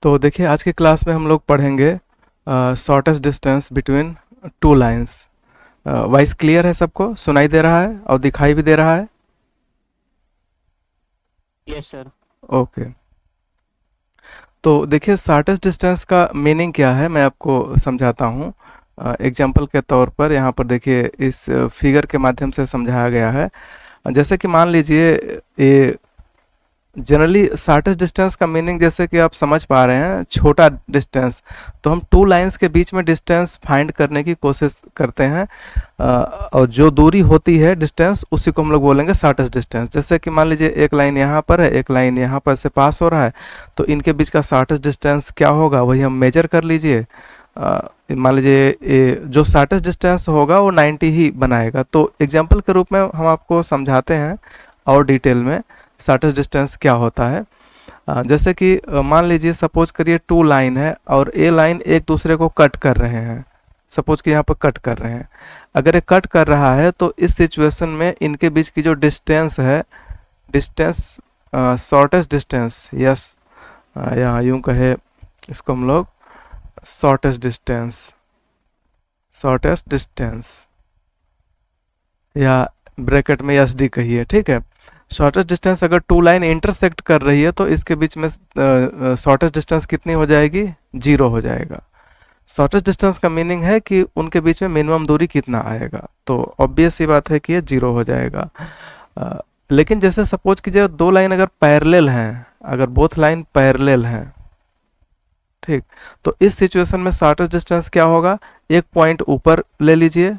तो देखिए आज की क्लास में हम लोग पढ़ेंगे shortest distance between two lines. Voice clear है? सबको सुनाई दे रहा है और दिखाई भी दे रहा है? Yes sir. ओके। तो देखिए शॉर्टेस्ट डिस्टेंस का मीनिंग क्या है मैं आपको समझाता हूँ। एग्जाम्पल के तौर पर यहाँ पर देखिए इस फिगर के माध्यम से समझाया गया है। जैसे कि मान लीजिए ये जनरली शॉर्टेस्ट डिस्टेंस का मीनिंग जैसे कि आप समझ पा रहे हैं छोटा डिस्टेंस। तो हम टू लाइंस के बीच में डिस्टेंस फाइंड करने की कोशिश करते हैं। और जो दूरी होती है डिस्टेंस उसी को हम लोग बोलेंगे शॉर्टेस्ट डिस्टेंस। जैसे कि मान लीजिए एक लाइन यहाँ पर है, एक लाइन यहाँ पर से पास हो रहा है, तो इनके बीच का शॉर्टेस्ट डिस्टेंस क्या होगा वही हम मेजर कर लीजिए। मान लीजिए जो शॉर्टेस्ट डिस्टेंस होगा वो 90 ही बनाएगा। तो एग्जाम्पल के रूप में हम आपको समझाते हैं और डिटेल में शॉर्टेस्ट डिस्टेंस क्या होता है। जैसे कि मान लीजिए सपोज करिए टू लाइन है और ए लाइन एक दूसरे को कट कर रहे हैं। सपोज कि यहाँ पर कट कर रहे हैं। अगर ये कट कर रहा है तो इस सिचुएशन में इनके बीच की जो डिस्टेंस है, डिस्टेंस शॉर्टेस्ट डिस्टेंस, यस, यहाँ यूं कहे इसको हम लोग शॉर्टेस्ट डिस्टेंस, शॉर्टेस्ट डिस्टेंस या ब्रैकेट में एस डी कहिए, ठीक है। शॉर्टेस्ट डिस्टेंस अगर टू लाइन इंटरसेक्ट कर रही है तो इसके बीच में शॉर्टेस्ट डिस्टेंस कितनी हो जाएगी? जीरो हो जाएगा। शॉर्टेस्ट डिस्टेंस का मीनिंग है कि उनके बीच में मिनिमम दूरी कितना आएगा। तो ऑब्वियस सी बात है कि ये जीरो हो जाएगा। लेकिन जैसे सपोज कीजिए दो लाइन अगर पैरेलल हैं, अगर बोथ लाइन पैरेलल हैं, ठीक, तो इस सिचुएशन में शॉर्टेस्ट डिस्टेंस क्या होगा? एक पॉइंट ऊपर ले लीजिए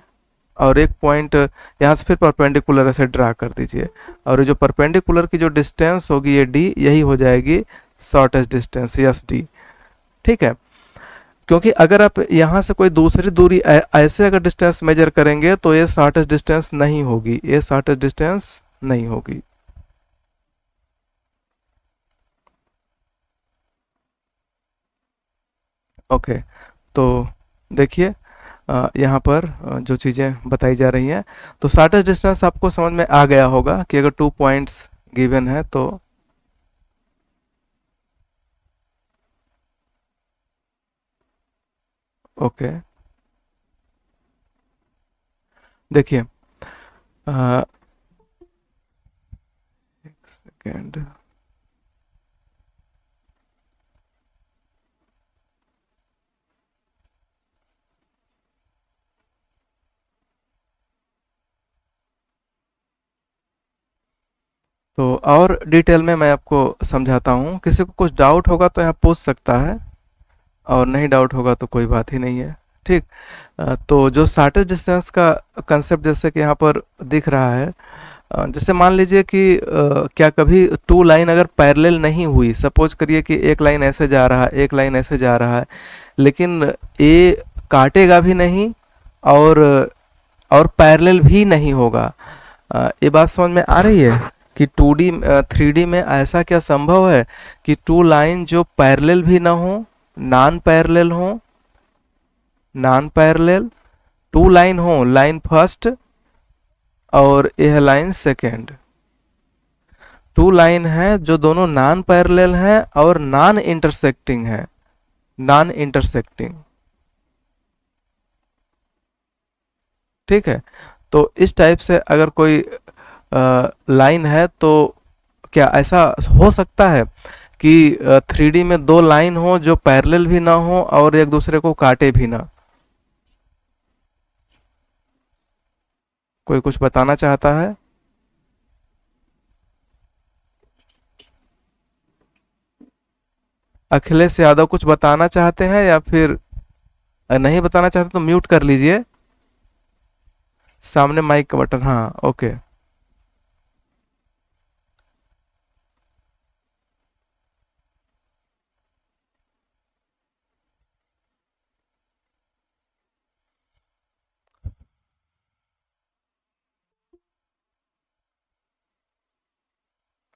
और एक पॉइंट यहाँ से फिर परपेंडिकुलर ऐसे ड्रा कर दीजिए, और ये जो परपेंडिकुलर की जो डिस्टेंस होगी ये डी, यही हो जाएगी शॉर्टेस्ट डिस्टेंस, यस डी, ठीक है। क्योंकि अगर आप यहाँ से कोई दूसरी दूरी ऐसे अगर डिस्टेंस मेजर करेंगे तो ये शॉर्टेस्ट डिस्टेंस नहीं होगी, ये शॉर्टेस्ट डिस्टेंस नहीं होगी। ओके। तो देखिए यहाँ पर जो चीज़ें बताई जा रही हैं, तो शॉर्टेस्ट डिस्टेंस आपको समझ में आ गया होगा कि अगर टू पॉइंट्स गिवन है तो ओके। देखिए एक सेकेंड। तो और डिटेल में मैं आपको समझाता हूँ। किसी को कुछ डाउट होगा तो यहाँ पूछ सकता है, और नहीं डाउट होगा तो कोई बात ही नहीं है, ठीक। तो जो शॉर्टेस्ट डिस्टेंस का कंसेप्ट जैसे कि यहाँ पर दिख रहा है, जैसे मान लीजिए कि क्या कभी टू लाइन अगर पैरेलल नहीं हुई, सपोज करिए कि एक लाइन ऐसे जा रहा है, एक लाइन ऐसे जा रहा है, लेकिन ए काटेगा भी नहीं और पैरेलल भी नहीं होगा। ये बात समझ में आ रही है कि 2D 3D में ऐसा क्या संभव है कि टू लाइन जो पैरेलल भी ना हो, नॉन पैरेलल हो, नॉन पैरेलल टू लाइन हो, लाइन फर्स्ट और यह लाइन सेकेंड, टू लाइन है जो दोनों नॉन पैरेलल हैं और नॉन इंटरसेक्टिंग है, नॉन इंटरसेक्टिंग, ठीक है। तो इस टाइप से अगर कोई लाइन है तो क्या ऐसा हो सकता है कि 3D में दो लाइन हो जो पैरेलल भी ना हो और एक दूसरे को काटे भी ना? कोई कुछ बताना चाहता है? अखिलेश यादव कुछ बताना चाहते हैं या फिर नहीं बताना चाहते तो म्यूट कर लीजिए। सामने माइक का बटन, हाँ, ओके।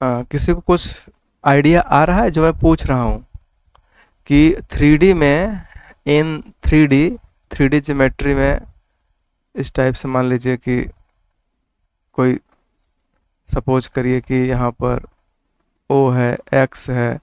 किसी को कुछ आइडिया आ रहा है जो मैं पूछ रहा हूँ कि 3D में, इन 3D ज्योमेट्री में इस टाइप से मान लीजिए कि कोई सपोज करिए कि यहाँ पर ओ है, एक्स है,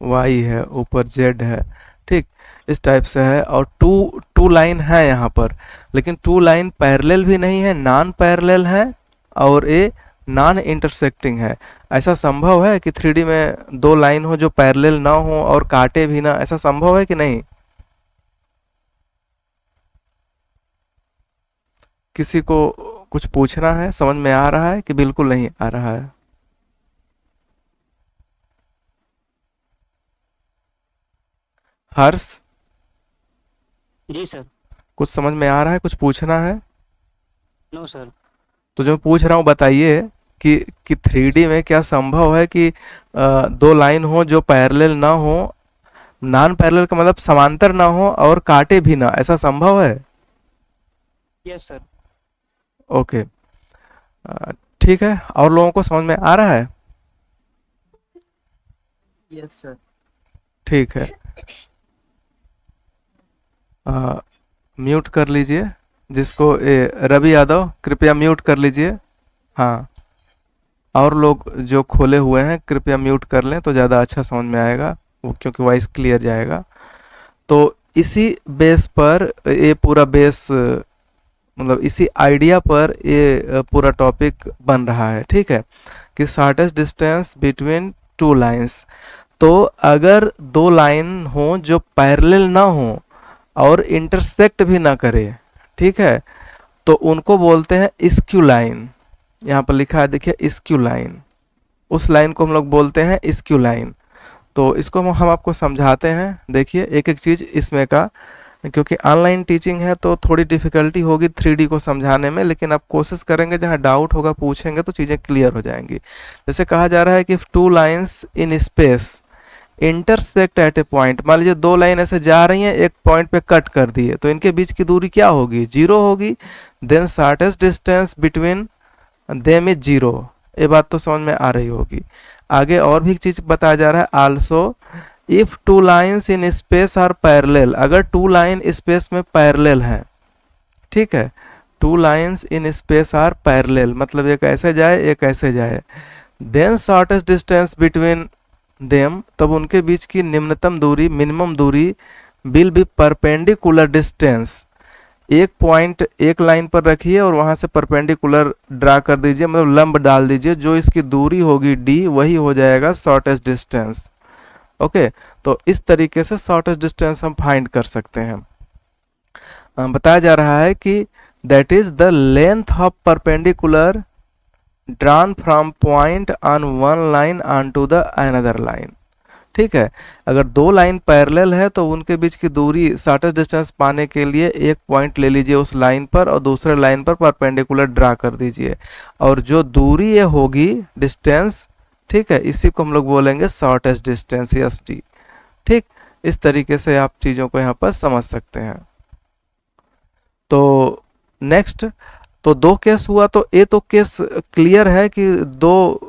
वाई है, ऊपर जेड है, ठीक, इस टाइप से है। और टू टू लाइन है यहाँ पर, लेकिन टू लाइन पैरेलल भी नहीं है, नॉन पैरेलल है, और ये नॉन इंटरसेक्टिंग है। ऐसा संभव है कि 3D में दो लाइन हो जो पैरेलल ना हो और काटे भी ना, ऐसा संभव है कि नहीं? किसी को कुछ पूछना है? समझ में आ रहा है कि बिल्कुल नहीं आ रहा है? हर्ष, जी सर। कुछ समझ में आ रहा है? कुछ पूछना है? No sir. तो जो मैं पूछ रहा हूँ बताइए कि 3D में क्या संभव है कि दो लाइन हो जो पैरेलल ना हो, नॉन पैरेलल का मतलब समांतर ना हो और काटे भी ना, ऐसा संभव है? Yes sir. ओके, ठीक है। और लोगों को समझ में आ रहा है? Yes sir. ठीक है, म्यूट कर लीजिए जिसको रवि यादव, कृपया म्यूट कर लीजिए। हाँ, और लोग जो खोले हुए हैं कृपया म्यूट कर लें तो ज़्यादा अच्छा समझ में आएगा, वो क्योंकि वॉइस क्लियर जाएगा। तो इसी बेस पर ये पूरा बेस, मतलब इसी आइडिया पर ये पूरा टॉपिक बन रहा है, ठीक है, कि shortest distance between two lines. तो अगर दो लाइन हो जो पैरेलल ना हो और इंटरसेक्ट भी ना करे, ठीक है, तो उनको बोलते हैं स्क्यू लाइन। यहाँ पर लिखा है देखिए, स्क्यू लाइन, उस लाइन को हम लोग बोलते हैं स्क्यू लाइन। तो इसको हम आपको समझाते हैं, देखिए एक एक चीज़ इसमें का, क्योंकि ऑनलाइन टीचिंग है तो थोड़ी डिफ़िकल्टी होगी 3D को समझाने में, लेकिन आप कोशिश करेंगे, जहाँ डाउट होगा पूछेंगे तो चीज़ें क्लियर हो जाएंगी। जैसे कहा जा रहा है कि two lines in space intersect at A point, मान लीजिए दो लाइन ऐसे जा रही हैं, एक पॉइंट पे कट कर दिए, तो इनके बीच की दूरी क्या होगी? जीरो होगी। Then shortest distance between them is zero. ये बात तो समझ में आ रही होगी। आगे और भी चीज बताया जा रहा है, also if two lines in space are parallel, अगर टू लाइन स्पेस में पैरेलल हैं, ठीक है, two lines in space are parallel, मतलब एक ऐसे जाए एक ऐसे जाए, then shortest distance between them, तब उनके बीच की निम्नतम दूरी, मिनिमम दूरी, विल बी परपेंडिकुलर डिस्टेंस। एक पॉइंट एक लाइन पर रखिए और वहां से परपेंडिकुलर ड्रा कर दीजिए, मतलब लंब डाल दीजिए, जो इसकी दूरी होगी डी, वही हो जाएगा शॉर्टेस्ट डिस्टेंस। ओके, तो इस तरीके से शॉर्टेस्ट डिस्टेंस हम फाइंड कर सकते हैं। बताया जा रहा है कि that is the length of perpendicular drawn from point on one line on to the another line, ठीक है। अगर दो लाइन पैरेलल है तो उनके बीच की दूरी, शॉर्टेस्ट डिस्टेंस पाने के लिए एक पॉइंट ले लीजिए उस लाइन पर और दूसरे लाइन पर परपेंडिकुलर ड्रा कर दीजिए, और जो दूरी ये होगी डिस्टेंस, ठीक है, इसी को हम लोग बोलेंगे शॉर्टेस्ट डिस्टेंस, एस डी, ठीक। इस तरीके से आप चीज़ों को यहाँ पर समझ सकते हैं। तो नेक्स्ट, तो दो केस हुआ, तो ये तो केस क्लियर है कि दो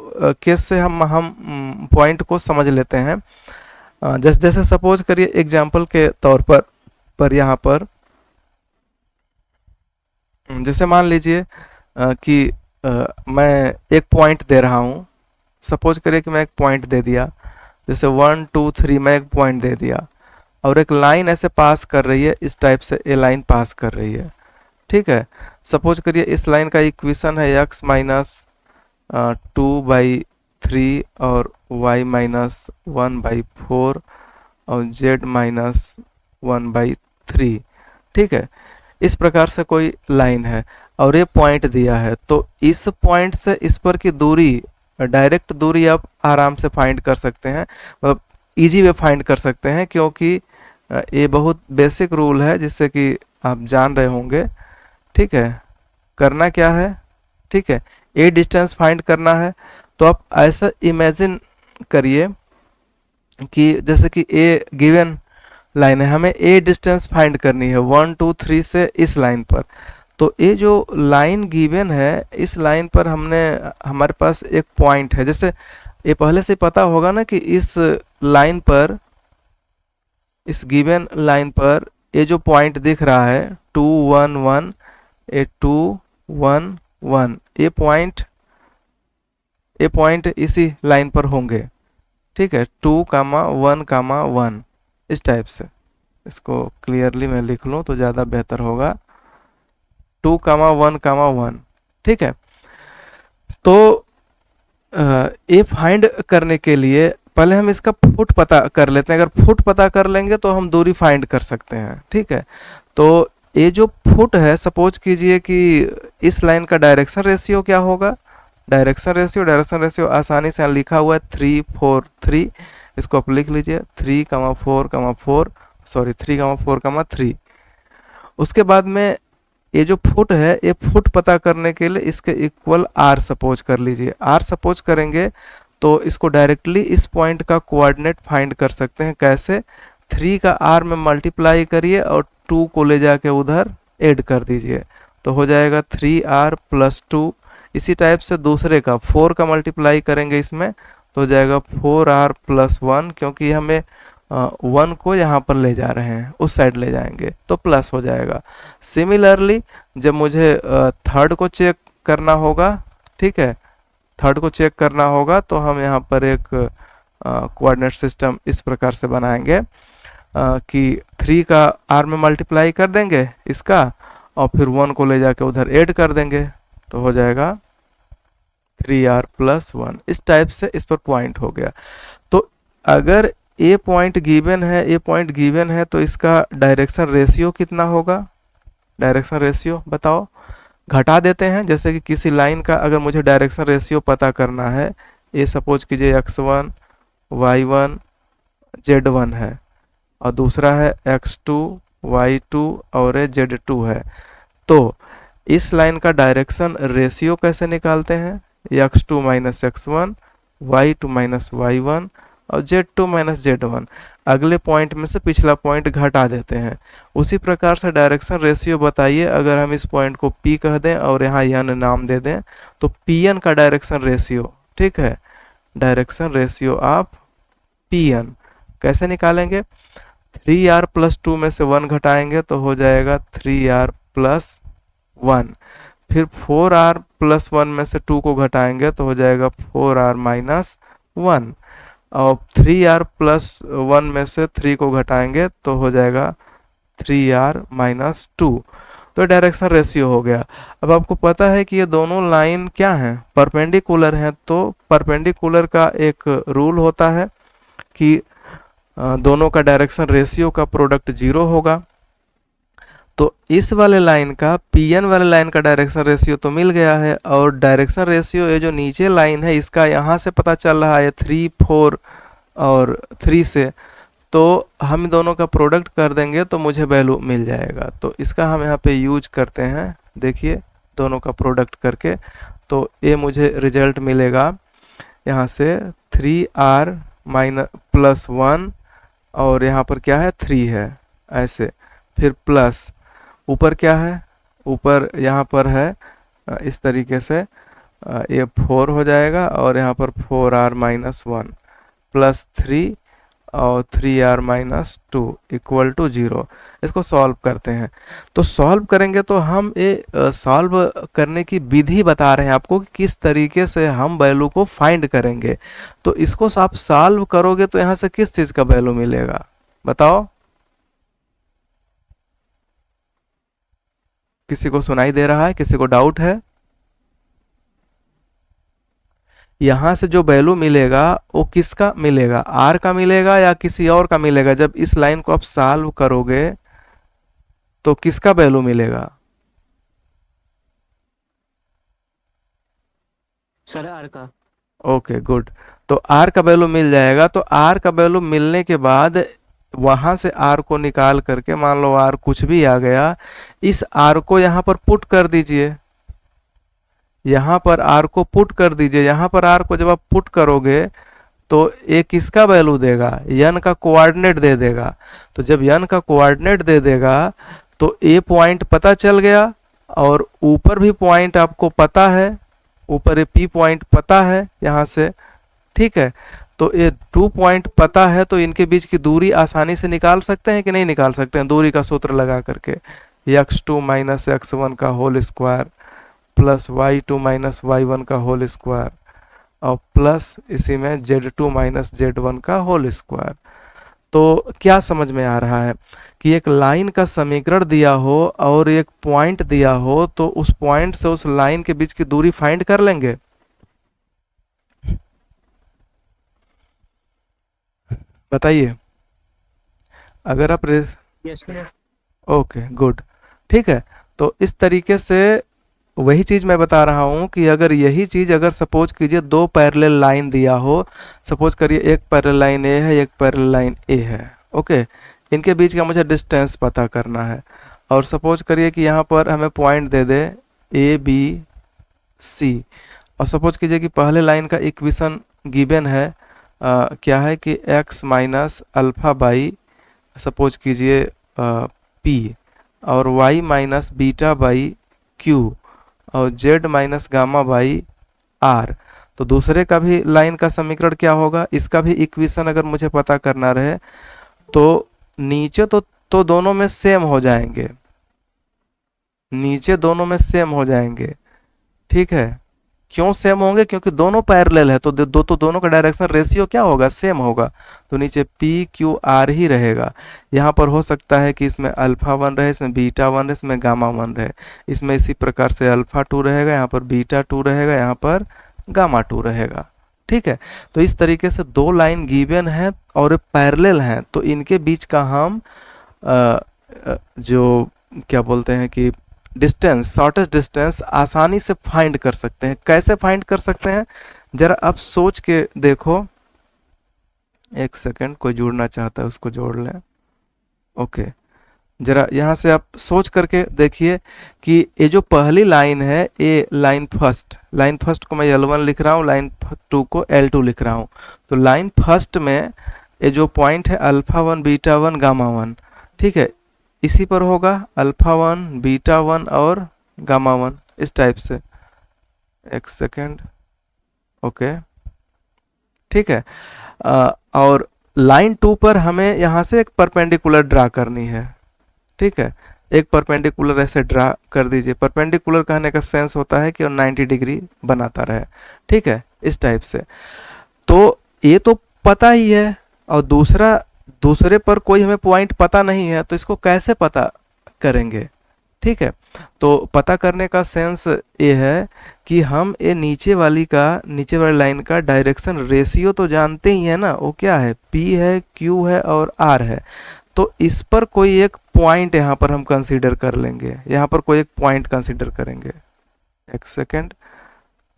केस से हम पॉइंट को समझ लेते हैं। जैसे जैसे सपोज करिए एग्जांपल के तौर पर यहाँ पर जैसे मान लीजिए कि मैं एक पॉइंट दे रहा हूँ, सपोज करिए कि मैं एक पॉइंट दे दिया, जैसे 1 2 3 मैं एक पॉइंट दे दिया, और एक लाइन ऐसे पास कर रही है, इस टाइप से ए लाइन पास कर रही है, ठीक है। सपोज करिए इस लाइन का इक्वेशन है x माइनस 2/3 और y माइनस 1/4 और z माइनस 1/3, ठीक है। इस प्रकार से कोई लाइन है और ये पॉइंट दिया है, तो इस पॉइंट से इस पर की दूरी, डायरेक्ट दूरी आप आराम से फाइंड कर सकते हैं, मतलब इजी वे फाइंड कर सकते हैं, क्योंकि ये बहुत बेसिक रूल है जिससे कि आप जान रहे होंगे, ठीक है। करना क्या है, ठीक है, ए डिस्टेंस फाइंड करना है। तो आप ऐसा इमेजिन करिए कि जैसे कि ए गिवन लाइन है, हमें ए डिस्टेंस फाइंड करनी है 1 2 3 से इस लाइन पर। तो ये जो लाइन गिवन है, इस लाइन पर हमारे पास एक पॉइंट है, जैसे ये पहले से पता होगा ना कि इस लाइन पर, इस गिवन लाइन पर ये जो पॉइंट दिख रहा है 2 1 1, ए 2 1 1, ये पॉइंट इसी लाइन पर होंगे, ठीक है, 2, 1, 1 इस टाइप से। इसको क्लियरली मैं लिख लूँ तो ज़्यादा बेहतर होगा, 2, 1, 1, ठीक है। तो ए फाइंड करने के लिए पहले हम इसका फुट पता कर लेते हैं। अगर फुट पता कर लेंगे तो हम दूरी फाइंड कर सकते हैं, ठीक है। तो ये जो फुट है, सपोज कीजिए कि इस लाइन का डायरेक्शन रेशियो क्या होगा, डायरेक्शन रेशियो आसानी से यहाँ लिखा हुआ है 3, 4, 3। इसको आप लिख लीजिए 3, 4, 4, सॉरी 3, 4, 3। उसके बाद में ये जो फुट है, ये फुट पता करने के लिए इसके इक्वल आर सपोज कर लीजिए। आर सपोज करेंगे तो इसको डायरेक्टली इस पॉइंट का कोऑर्डिनेट फाइंड कर सकते हैं। कैसे? 3 का आर में मल्टीप्लाई करिए और 2 को ले जाके उधर ऐड कर दीजिए, तो हो जाएगा 3r + 2। इसी टाइप से दूसरे का 4 का मल्टीप्लाई करेंगे इसमें, तो हो जाएगा 4r + 1, क्योंकि हमें 1 को यहाँ पर ले जा रहे हैं, उस साइड ले जाएंगे तो प्लस हो जाएगा। सिमिलरली जब मुझे थर्ड को चेक करना होगा, ठीक है, थर्ड को चेक करना होगा तो हम यहाँ पर एक कोऑर्डिनेट सिस्टम इस प्रकार से बनाएंगे कि 3 का r में मल्टीप्लाई कर देंगे इसका, और फिर 1 को ले जाके उधर ऐड कर देंगे, तो हो जाएगा 3r + 1। इस टाइप से इस पर पॉइंट हो गया। तो अगर ए पॉइंट गिवन है, ए पॉइंट गिवन है, तो इसका डायरेक्शन रेशियो कितना होगा? डायरेक्शन रेशियो बताओ, घटा देते हैं। जैसे कि किसी लाइन का अगर मुझे डायरेक्शन रेशियो पता करना है, ये सपोज कीजिए x1, y1, z1 है, और दूसरा है x2, y2 और ये z2 है। तो इस लाइन का डायरेक्शन रेशियो कैसे निकालते हैं? x2 - x1, y2 - y1 और z2 - z1। अगले पॉइंट में से पिछला पॉइंट घटा देते हैं। उसी प्रकार से डायरेक्शन रेशियो बताइए, अगर हम इस पॉइंट को P कह दें और यहाँ n नाम दे दें, तो Pn का डायरेक्शन रेशियो, ठीक है, डायरेक्शन रेशियो ऑफ Pn कैसे निकालेंगे? 3r + 2 में से 1 घटाएंगे तो हो जाएगा 3r + 1। फिर 4r + 1 में से 2 को घटाएंगे तो हो जाएगा 4r - 1, और 3r + 1 में से 3 को घटाएंगे तो हो जाएगा 3r - 2। तो डायरेक्शन रेशियो हो गया। अब आपको पता है कि ये दोनों लाइन क्या हैं? परपेंडिकुलर हैं। तो परपेंडिकुलर का एक रूल होता है कि दोनों का डायरेक्शन रेशियो का प्रोडक्ट 0 होगा। तो इस वाले लाइन का, Pn वाले लाइन का डायरेक्शन रेशियो तो मिल गया है, और डायरेक्शन रेशियो ये जो नीचे लाइन है इसका यहाँ से पता चल रहा है 3, 4 और 3 से, तो हम दोनों का प्रोडक्ट कर देंगे तो मुझे वैल्यू मिल जाएगा। तो इसका हम यहाँ पे यूज करते हैं, देखिए दोनों का प्रोडक्ट करके, तो ये मुझे रिजल्ट मिलेगा यहाँ से 3r + 1, और यहाँ पर क्या है 3 है, ऐसे, फिर प्लस ऊपर क्या है, ऊपर यहाँ पर है इस तरीके से, ये 4 हो जाएगा, और यहाँ पर 4r - 1 + 3 और 3r - 2 = 0। इसको सॉल्व करते हैं। तो सॉल्व करेंगे तो हम ये सॉल्व करने की विधि बता रहे हैं आपको कि किस तरीके से हम वैल्यू को फाइंड करेंगे। तो इसको आप सॉल्व करोगे तो यहाँ से किस चीज़ का वैल्यू मिलेगा बताओ? किसी को सुनाई दे रहा है? किसी को डाउट है? यहाँ से जो वैल्यू मिलेगा वो किसका मिलेगा? आर का मिलेगा या किसी और का मिलेगा? जब इस लाइन को आप सॉल्व करोगे तो किसका वैल्यू मिलेगा? सर आर का। Okay good. तो आर का वैल्यू मिल जाएगा। तो आर का वैल्यू मिलने के बाद वहां से आर को निकाल करके, मान लो आर कुछ भी आ गया, इस आर को यहाँ पर पुट कर दीजिए, यहाँ पर आर को पुट कर दीजिए। यहाँ पर आर को जब आप पुट करोगे तो ये किसका वैल्यू देगा? यन का कोऑर्डिनेट दे देगा। तो जब यन का कोऑर्डिनेट दे देगा तो ए पॉइंट पता चल गया, और ऊपर भी पॉइंट आपको पता है, ऊपर ये पी पॉइंट पता है यहाँ से, ठीक है। तो ये 2 पॉइंट पता है, तो इनके बीच की दूरी आसानी से निकाल सकते हैं कि नहीं निकाल सकते हैं? दूरी का सूत्र लगा करके x2 - x1 का होल स्क्वायर + y2 - y1 का होल स्क्वायर और प्लस इसी में Z2 माइनस Z1 का होल स्क्वायर। तो क्या समझ में आ रहा है कि एक लाइन का समीकरण दिया हो और एक पॉइंट दिया हो तो उस पॉइंट से उस लाइन के बीच की दूरी फाइंड कर लेंगे। बताइए। अगर आप यस सर। ओके गुड, ठीक है। तो इस तरीके से वही चीज मैं बता रहा हूं कि अगर यही चीज अगर सपोज कीजिए दो पैरेलल लाइन दिया हो, सपोज करिए एक पैरेलल लाइन ए है, एक पैरेलल लाइन ए है, ओके। इनके बीच का मुझे डिस्टेंस पता करना है और सपोज करिए कि यहाँ पर हमें point they they A B C, और सपोज कीजिए कि पहले लाइन का इक्वेशन गिवन है क्या है कि x minus alpha by suppose कीजिए p, और y minus beta by q, और z minus gamma by r। तो दूसरे का भी लाइन का समीकरण क्या होगा, इसका भी इक्वेशन अगर मुझे पता करना रहे तो नीचे तो दोनों में सेम हो जाएंगे, नीचे दोनों में सेम हो जाएंगे, ठीक है। क्यों सेम होंगे, क्योंकि दोनों पैरेलल है तो तो दोनों का डायरेक्शन रेशियो क्या होगा, सेम होगा। तो नीचे पी क्यू आर ही रहेगा। यहाँ पर हो सकता है कि इसमें अल्फा वन रहे, इसमें बीटा वन रहे, इसमें गामा वन रहे, इसमें इसी प्रकार से अल्फा टू रहेगा, यहाँ पर बीटा टू रहेगा, यहाँ पर गामा टू रहेगा, ठीक है। तो इस तरीके से दो लाइन गिवन है और पैरेलल हैं तो इनके बीच का हम जो क्या बोलते हैं कि डिस्टेंस, शॉर्टेस्ट डिस्टेंस आसानी से फाइंड कर सकते हैं। कैसे फाइंड कर सकते हैं, जरा आप सोच के देखो। एक सेकंड, कोई जुड़ना चाहता है उसको जोड़ लें। ओके, जरा यहाँ से आप सोच करके देखिए कि ये जो पहली लाइन है, ये लाइन फर्स्ट को मैं L1 लिख रहा हूँ, लाइन टू को L2 लिख रहा हूँ। तो लाइन फर्स्ट में ये जो पॉइंट है alpha one beta one gamma one, ठीक है, इसी पर होगा अल्फा वन बीटा वन और गामा वन, इस टाइप से। एक सेकेंड, ओके, ठीक है। और लाइन टू पर हमें यहाँ से एक परपेंडिकुलर ड्रा करनी है, ठीक है। एक परपेंडिकुलर ऐसे ड्रा कर दीजिए। परपेंडिकुलर कहने का सेंस होता है कि 90 डिग्री बनाता रहे, ठीक है, इस टाइप से। तो ये तो पता ही है, और दूसरे पर कोई हमें पॉइंट पता नहीं है तो इसको कैसे पता करेंगे, ठीक है। तो पता करने का सेंस ये है कि हम ये नीचे वाली लाइन का डायरेक्शन रेशियो तो जानते ही है ना, वो क्या है, P है, Q है और R है। तो इस पर कोई एक पॉइंट यहाँ पर हम कंसीडर कर लेंगे, यहाँ पर कोई एक पॉइंट कंसीडर करेंगे। एक सेकेंड,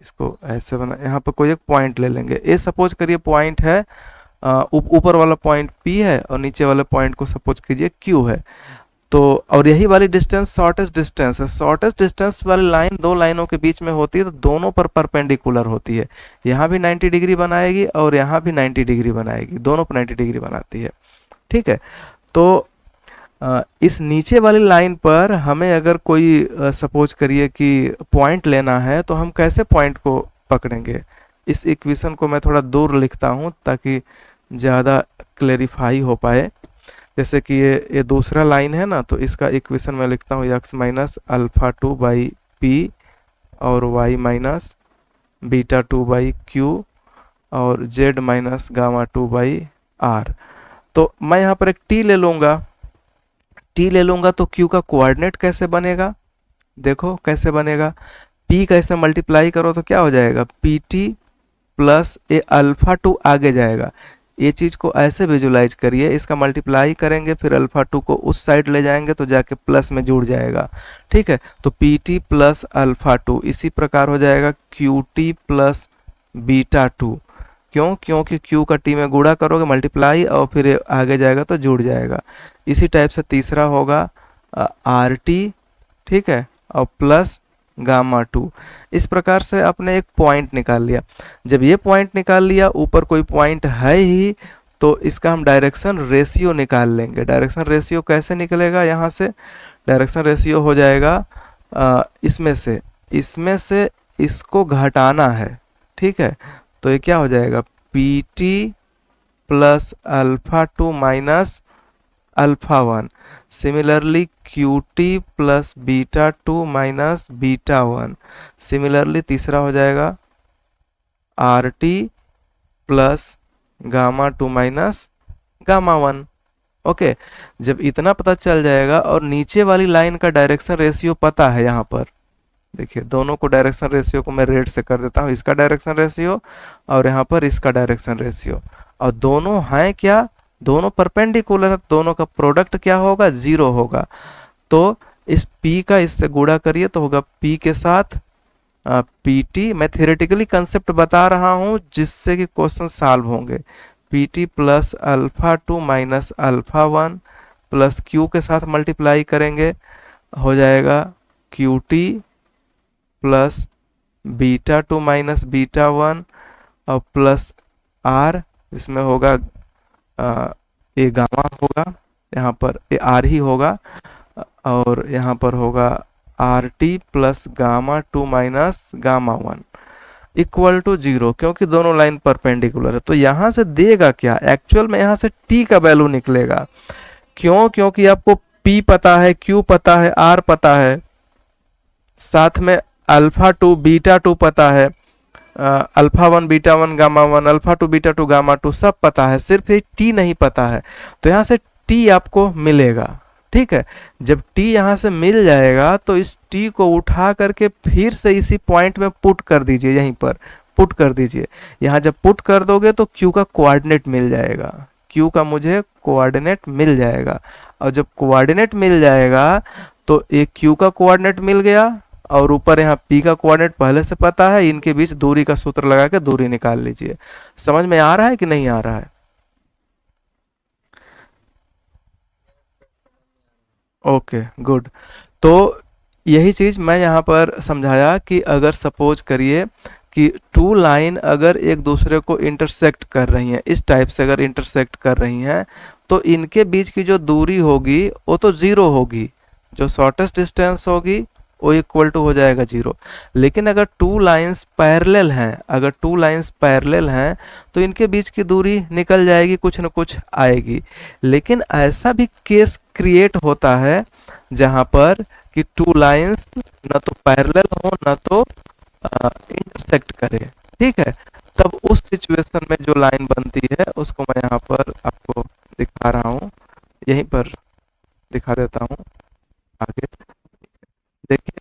इसको ऐसे बना, यहाँ पर कोई एक पॉइंट ले लेंगे। ये सपोज करिए पॉइंट है, ऊपर वाला पॉइंट P है और नीचे वाले पॉइंट को सपोज कीजिए Q है। तो और यही वाली डिस्टेंस शॉर्टेस्ट डिस्टेंस है। शॉर्टेस्ट डिस्टेंस वाली लाइन दो लाइनों के बीच में होती है तो दोनों पर परपेंडिकुलर होती है। यहाँ भी 90 डिग्री बनाएगी और यहाँ भी 90 डिग्री बनाएगी, दोनों पर 90 डिग्री बनाती है, ठीक है। तो इस नीचे वाली लाइन पर हमें अगर कोई सपोज करिए कि पॉइंट लेना है तो हम कैसे पॉइंट को पकड़ेंगे। इस इक्वेशन को मैं थोड़ा दूर लिखता हूँ ताकि ज़्यादा क्लेरिफाई हो पाए। जैसे कि ये दूसरा लाइन है ना, तो इसका इक्वेशन मैं लिखता हूँ x minus alpha two by P और y minus beta two by Q और z minus gamma two by R. तो मैं यहाँ पर एक t ले लूँगा तो q का कोऑर्डिनेट कैसे बनेगा, देखो कैसे बनेगा। p कैसे मल्टीप्लाई करो तो क्या हो जाएगा, pt प्लस ए अल्फा टू आगे जाएगा। ये चीज़ को ऐसे विजुलाइज करिए, इसका मल्टीप्लाई करेंगे फिर अल्फा टू को उस साइड ले जाएंगे तो जाके प्लस में जुड़ जाएगा, ठीक है। तो P T plus alpha two इसी प्रकार हो जाएगा Q T plus beta two. क्यों, क्योंकि क्यू का टी में गुणा करोगे मल्टीप्लाई और फिर आगे जाएगा तो जुड़ जाएगा। इसी टाइप से तीसरा होगा आर टी, ठीक है, और प्लस गामा टू। इस प्रकार से आपने एक पॉइंट निकाल लिया। जब ये पॉइंट निकाल लिया, ऊपर कोई पॉइंट है ही, तो इसका हम डायरेक्शन रेशियो निकाल लेंगे। डायरेक्शन रेशियो कैसे निकलेगा, यहाँ से डायरेक्शन रेशियो हो जाएगा इसमें से इसको घटाना है, ठीक है। तो ये क्या हो जाएगा, P T plus alpha two minus alpha one. Similarly Q T plus beta two minus beta one. Similarly तीसरा हो जाएगा are T plus gamma two minus gamma one. Okay, जब इतना पता चल जाएगा और नीचे वाली लाइन का डायरेक्शन रेशियो पता है, यहाँ पर देखिए दोनों को डायरेक्शन रेशियो को मैं रेड से कर देता हूँ, इसका डायरेक्शन रेशियो और यहाँ पर इसका डायरेक्शन रेशियो, और दोनों हैं क्या, दोनों परपेंडिकुलर है, दोनों का प्रोडक्ट क्या होगा, जीरो होगा। तो इस P का इससे गुणा करिए तो होगा P के साथ PT। मैं थियोरेटिकली कंसेप्ट बता रहा हूँ जिससे कि क्वेश्चन सॉल्व होंगे। PT plus alpha two minus alpha one plus Q के साथ मल्टीप्लाई करेंगे, हो जाएगा QT plus beta two minus beta one और प्लस R, इसमें होगा ये गामा होगा, यहाँ पर ये R ही होगा, और यहाँ पर होगा R T plus gamma two minus gamma one equal to zero, क्योंकि दोनों लाइन परपेंडिकुलर है। तो यहाँ से देगा क्या, एक्चुअल में यहाँ से t का वैल्यू निकलेगा। क्यों, क्योंकि आपको p पता है, q पता है, r पता है, साथ में अल्फा टू बीटा टू पता है, alpha one beta one gamma one, alpha two beta two gamma two सब पता है, सिर्फ ये t नहीं पता है। तो यहाँ से t आपको मिलेगा, ठीक है। जब t यहाँ से मिल जाएगा तो इस t को उठा करके फिर से इसी पॉइंट में पुट कर दीजिए, यहीं पर पुट कर दीजिए। यहाँ जब पुट कर दोगे तो q का कोऑर्डिनेट मिल जाएगा, q का मुझे कोऑर्डिनेट मिल जाएगा, और जब कोऑर्डिनेट मिल जाएगा तो एक q का कोऑर्डिनेट मिल गया और ऊपर यहाँ p का कोऑर्डिनेट पहले से पता है, इनके बीच दूरी का सूत्र लगा के दूरी निकाल लीजिए। समझ में आ रहा है कि नहीं आ रहा है? Okay good. तो यही चीज़ मैं यहाँ पर समझाया कि अगर सपोज करिए कि टू लाइन अगर एक दूसरे को इंटरसेक्ट कर रही हैं, इस टाइप से अगर इंटरसेक्ट कर रही हैं, तो इनके बीच की जो दूरी होगी वो तो ज़ीरो होगी, जो शॉर्टेस्ट डिस्टेंस होगी वो इक्वल टू हो जाएगा जीरो। लेकिन अगर टू लाइंस पैरेलल हैं, अगर टू लाइंस पैरेलल हैं तो इनके बीच की दूरी निकल जाएगी, कुछ न कुछ आएगी। लेकिन ऐसा भी केस क्रिएट होता है जहां पर कि टू लाइंस न तो पैरेलल हो न तो इंटरसेक्ट करे, ठीक है। तब उस सिचुएशन में जो लाइन बनती है उसको मैं यहाँ पर आपको दिखा रहा हूँ, यहीं पर दिखा देता हूँ आगे। देखिए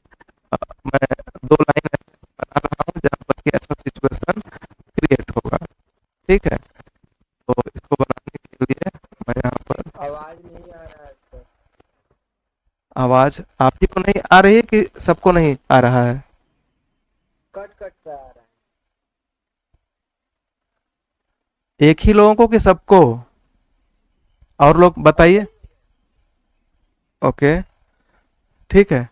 मैं दो लाइन बना रहा हूँ जहाँ पर कि ऐसा सिचुएशन क्रिएट होगा, ठीक है। तो इसको बनाने के लिए मैं यहाँ पर, आवाज नहीं आ रहा है सर। आवाज आप ही को नहीं आ रही है कि सबको नहीं आ रहा है? कट कट कर आ रहा एक ही लोगों को कि सबको? और लोग बताइए। ओके ठीक है।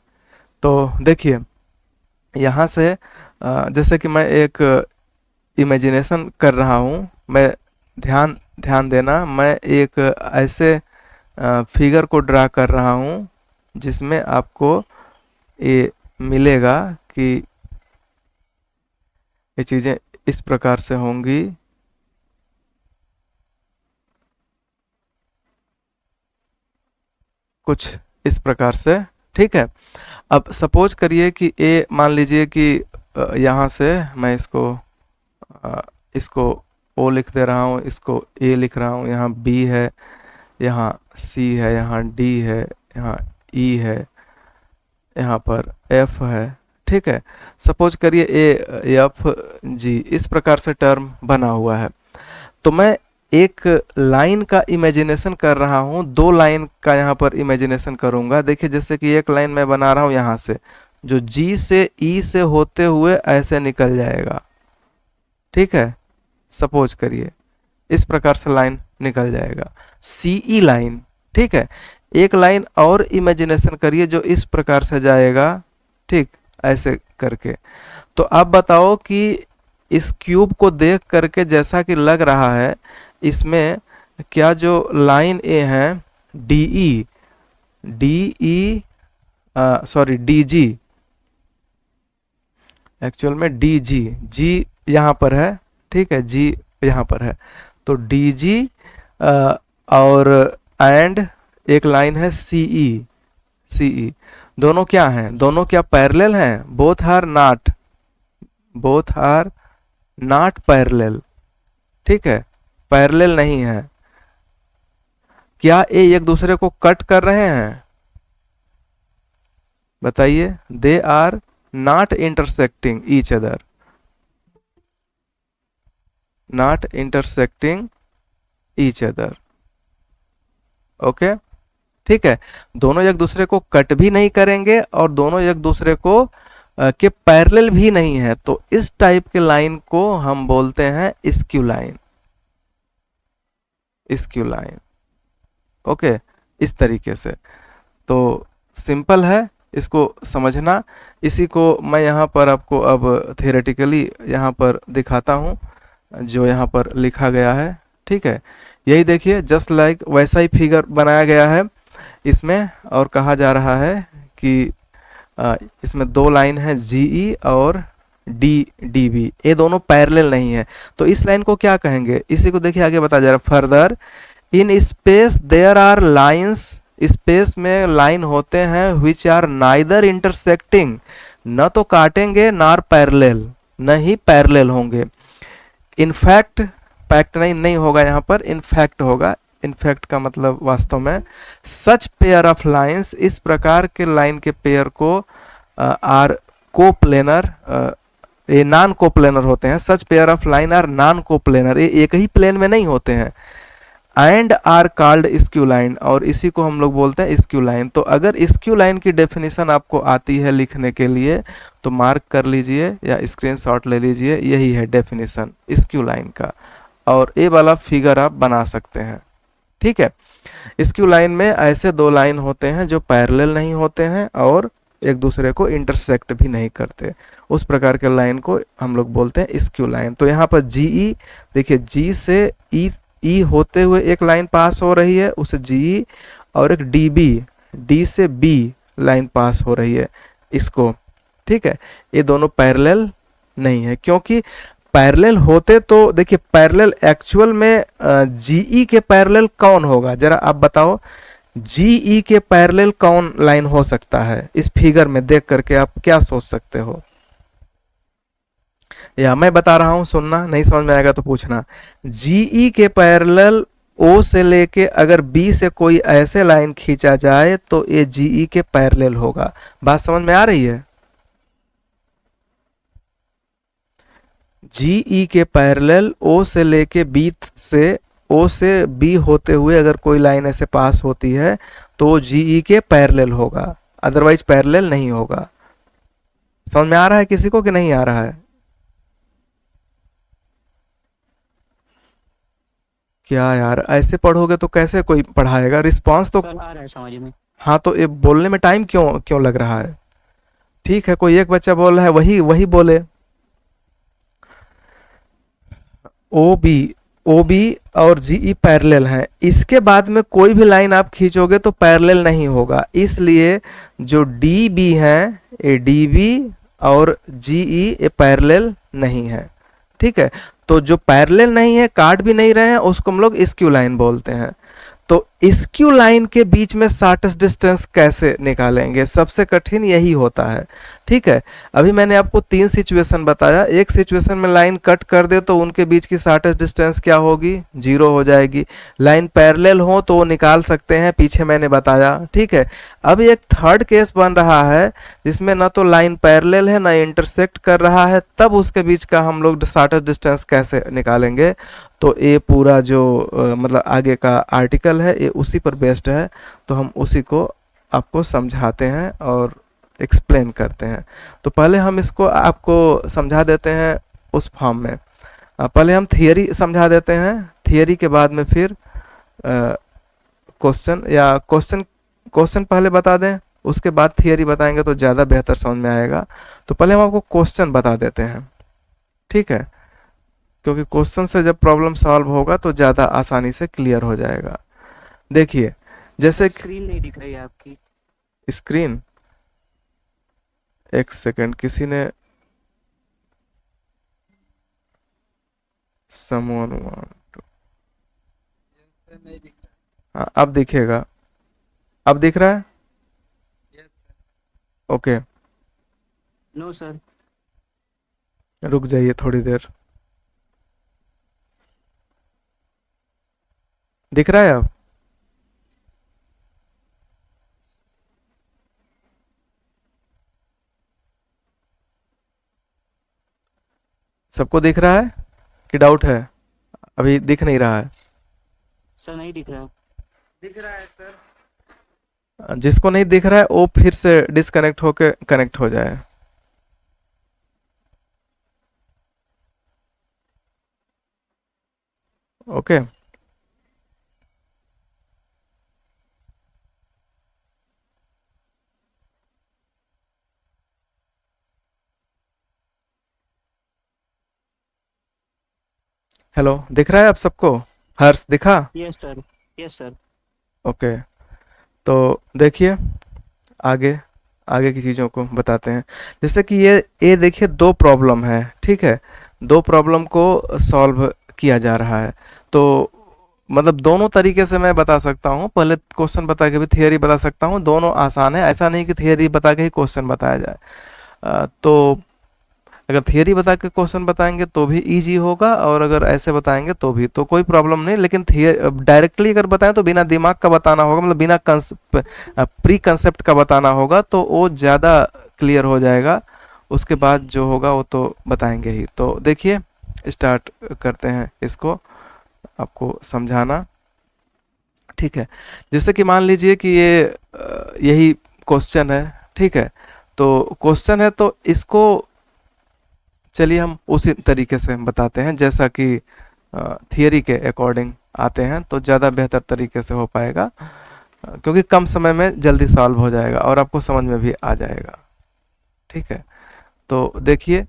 तो देखिए यहाँ से जैसे कि मैं एक इमेजिनेशन कर रहा हूँ, मैं ध्यान ध्यान देना, मैं एक ऐसे फिगर को ड्रा कर रहा हूँ जिसमें आपको ये मिलेगा कि ये चीज़ें इस प्रकार से होंगी। कुछ इस प्रकार से, ठीक है। अब सपोज करिए कि ए, मान लीजिए कि यहाँ से मैं इसको ओ लिख दे रहा हूँ, इसको ए लिख रहा हूँ, यहाँ बी है, यहाँ सी है, यहाँ डी है, यहाँ ई है, यहाँ पर एफ है, ठीक है। सपोज करिए ए एफ जी इस प्रकार से टर्म बना हुआ है। तो मैं एक लाइन का इमेजिनेशन कर रहा हूँ, दो लाइन का यहाँ पर इमेजिनेशन करूँगा। देखिए जैसे कि एक लाइन मैं बना रहा हूँ यहाँ से, जो जी से ई से होते हुए ऐसे निकल जाएगा, ठीक है। सपोज करिए इस प्रकार से लाइन निकल जाएगा, सीई लाइन, ठीक है। एक लाइन और इमेजिनेशन करिए जो इस प्रकार से जाएगा, ठीक, ऐसे करके। तो आप बताओ कि इस क्यूब को देख करके जैसा कि लग रहा है, इसमें क्या जो लाइन ए है D E sorry D G, actual में डी जी यहाँ पर है, ठीक है, जी यहाँ पर है। तो डी जी और एंड एक लाइन है सीई, दोनों क्या हैं, दोनों क्या पैरेलल हैं? Both are not, both are not parallel, ठीक है, पैरेलल नहीं है। क्या ये एक दूसरे को कट कर रहे हैं? बताइए, they are not intersecting each other, not intersecting each other. Okay, ठीक है, दोनों एक दूसरे को कट भी नहीं करेंगे और दोनों एक दूसरे को के पैरेलल भी नहीं है, तो इस टाइप के लाइन को हम बोलते हैं skew line, skew line. Okay, इस तरीके से। तो सिंपल है इसको समझना। इसी को मैं यहाँ पर आपको अब थियोरेटिकली यहाँ पर दिखाता हूँ, जो यहाँ पर लिखा गया है, ठीक है। यही देखिए, जस्ट लाइक वैसा ही फिगर बनाया गया है इसमें, और कहा जा रहा है कि इसमें दो लाइन है जीई और डी बी, ये दोनों पैरेलल नहीं है, तो इस लाइन को क्या कहेंगे? इसी को देखिए आगे बताया जा रहा है, further in space there are lines, space में लाइन होते हैं विच आर नाइदर इंटरसेक्टिंग, न तो काटेंगे नार पैरेलल, न ही पैरेलल होंगे। इनफैक्ट, पैक्ट नहीं होगा यहाँ पर, इनफैक्ट होगा। इनफैक्ट का मतलब वास्तव में, सच पेयर ऑफ लाइंस, इस प्रकार के लाइन के पेयर को आर कोप्लेनर, ये नॉन कोप्लेनर होते हैं। Such pair of line are non coplanar, ये एक ही प्लेन में नहीं होते हैं। And are called skew line, और इसी को हम लोग बोलते हैं स्क्यू लाइन। तो अगर स्क्यू लाइन की डेफिनेशन आपको आती है लिखने के लिए तो मार्क कर लीजिए या स्क्रीनशॉट ले लीजिए, यही है डेफिनेशन स्क्यू लाइन का, और ये वाला फिगर आप बना सकते हैं, ठीक है। स्क्यू लाइन में ऐसे दो लाइन होते हैं जो पैरेलल नहीं होते हैं और एक दूसरे को इंटरसेक्ट भी नहीं करते, उस प्रकार के लाइन को हम लोग बोलते हैं स्क्यू लाइन। तो यहाँ पर जीई देखिए, जी से ई होते हुए एक लाइन पास हो रही है, उसे जी, और एक डी बी, डी से बी लाइन पास हो रही है इसको, ठीक है। ये दोनों पैरेलल नहीं है, क्योंकि पैरेलल होते तो देखिए, पैरेलल एक्चुअल में जीई के पैरेलल कौन होगा, जरा आप बताओ, जीई के पैरेलल कौन लाइन हो सकता है? इस फिगर में देख करके आप क्या सोच सकते हो? या मैं बता रहा हूं, सुनना, नहीं समझ में आएगा तो पूछना। जीई के पैरेलल ओ से लेके अगर बी से कोई ऐसे लाइन खींचा जाए तो ये जीई के पैरेलल होगा। बात समझ में आ रही है? जीई के पैरेलल ओ से लेके बी से, ओ से बी होते हुए अगर कोई लाइन ऐसे पास होती है तो जीई के पैरेलल होगा, अदरवाइज पैरेलल नहीं होगा। समझ में आ रहा है किसी को कि नहीं आ रहा है? क्या यार, ऐसे पढ़ोगे तो कैसे कोई पढ़ाएगा? रिस्पांस तो, सर आ रहा है समझ में। हाँ, तो ये बोलने में टाइम क्यों क्यों लग रहा है? ठीक है, कोई एक बच्चा बोल रहा है, वही वही बोले। ओ बी, ओ बी और जीई पैरेलल है, इसके बाद में कोई भी लाइन आप खींचोगे तो पैरेलल नहीं होगा, इसलिए जो डी बी है, ये डी बी और जीई ये पैरेलल नहीं है, ठीक है। तो जो पैरेलल नहीं है, काट भी नहीं रहे हैं, उसको हम लोग स्क्यू लाइन बोलते हैं। तो स्क्यू लाइन के बीच में शॉर्टेस्ट डिस्टेंस कैसे निकालेंगे? सबसे कठिन यही होता है, ठीक है। अभी मैंने आपको तीन सिचुएशन बताया, एक सिचुएशन में लाइन कट कर दे तो उनके बीच की शॉर्टेस्ट डिस्टेंस क्या होगी? 0 हो जाएगी। लाइन पैरेलल हो तो वो निकाल सकते हैं, पीछे मैंने बताया, ठीक है। अब एक थर्ड केस बन रहा है जिसमें ना तो लाइन पैरेलल है ना इंटरसेक्ट कर रहा है, तब उसके बीच का हम लोग शॉर्टेस्ट डिस्टेंस कैसे निकालेंगे? तो ये पूरा जो मतलब आगे का आर्टिकल है ये उसी पर बेस्ड है, तो हम उसी को आपको समझाते हैं और एक्सप्लेन करते हैं। तो पहले हम इसको आपको समझा देते हैं उस फॉर्म में। पहले हम थियरी समझा देते हैं, थियरी के बाद में फिर क्वेश्चन, या क्वेश्चन पहले बता दें, उसके बाद थियरी बताएंगे तो ज़्यादा बेहतर समझ में आएगा। तो पहले हम आपको क्वेश्चन बता देते हैं, ठीक है, क्योंकि क्वेश्चन से जब प्रॉब्लम सॉल्व होगा तो ज़्यादा आसानी से क्लियर हो जाएगा। देखिए, जैसे स्क्रीन नहीं दिख रही है आपकी। स्क्रीन, एक सेकंड, किसी ने someone want to, नहीं दिख हाँ अब दिखेगा, अब दिख रहा है? Okay, no sir. रुक जाइए थोड़ी देर। दिख रहा है अब? सबको दिख रहा है कि डाउट है? अभी दिख नहीं रहा है? सर नहीं दिख रहा। दिख रहा है सर। जिसको नहीं दिख रहा है वो फिर से डिस्कनेक्ट होके कनेक्ट हो जाए। ओके। हेलो, दिख रहा है आप सबको? हर्ष दिखा? Yes sir. Yes sir. Okay. तो देखिए, आगे आगे की चीज़ों को बताते हैं। जैसे कि ये देखिए, दो प्रॉब्लम है, ठीक है? दो प्रॉब्लम को सॉल्व किया जा रहा है। तो मतलब दोनों तरीके से मैं बता सकता हूँ। पहले क्वेश्चन बता के भी थियरी बता सकता हूँ। दोनों आसान है, ऐसा नहीं कि थियरी बता के ही क्वेश्चन बताया जाए। तो अगर थियरी बता के क्वेश्चन बताएंगे तो भी इजी होगा, और अगर ऐसे बताएंगे तो भी तो कोई प्रॉब्लम नहीं। लेकिन डायरेक्टली अगर बताएं तो बिना दिमाग का बताना होगा, मतलब बिना प्री कंसेप्ट का बताना होगा, तो वो ज़्यादा क्लियर हो जाएगा। उसके बाद जो होगा वो तो बताएंगे ही। तो देखिए, स्टार्ट करते हैं इसको आपको समझाना, ठीक है? जैसे कि मान लीजिए कि ये यही क्वेश्चन है, ठीक है? तो क्वेश्चन है तो इसको चलिए हम उसी तरीके से बताते हैं जैसा कि थियरी के अकॉर्डिंग आते हैं, तो ज़्यादा बेहतर तरीके से हो पाएगा। क्योंकि कम समय में जल्दी सॉल्व हो जाएगा और आपको समझ में भी आ जाएगा, ठीक है? तो देखिए,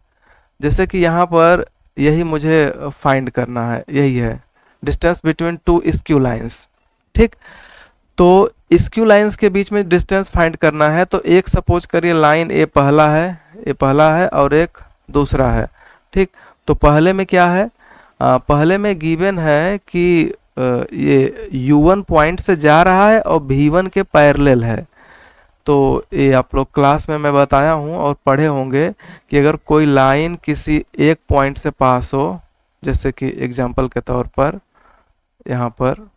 जैसे कि यहाँ पर यही मुझे फाइंड करना है, यही है distance between two skew lines, ठीक? तो स्क्यू लाइंस के बीच में डिस्टेंस फाइंड करना है। तो एक सपोज करिए लाइन ए पहला है, ये पहला है और एक दूसरा है, ठीक? तो पहले में क्या है? पहले में गिवन है कि ये U1 पॉइंट से जा रहा है और V1 के पैरेलल है। तो ये आप लोग क्लास में मैं बताया हूँ और पढ़े होंगे कि अगर कोई लाइन किसी एक पॉइंट से पास हो, जैसे कि एग्जांपल के तौर पर यहाँ पर,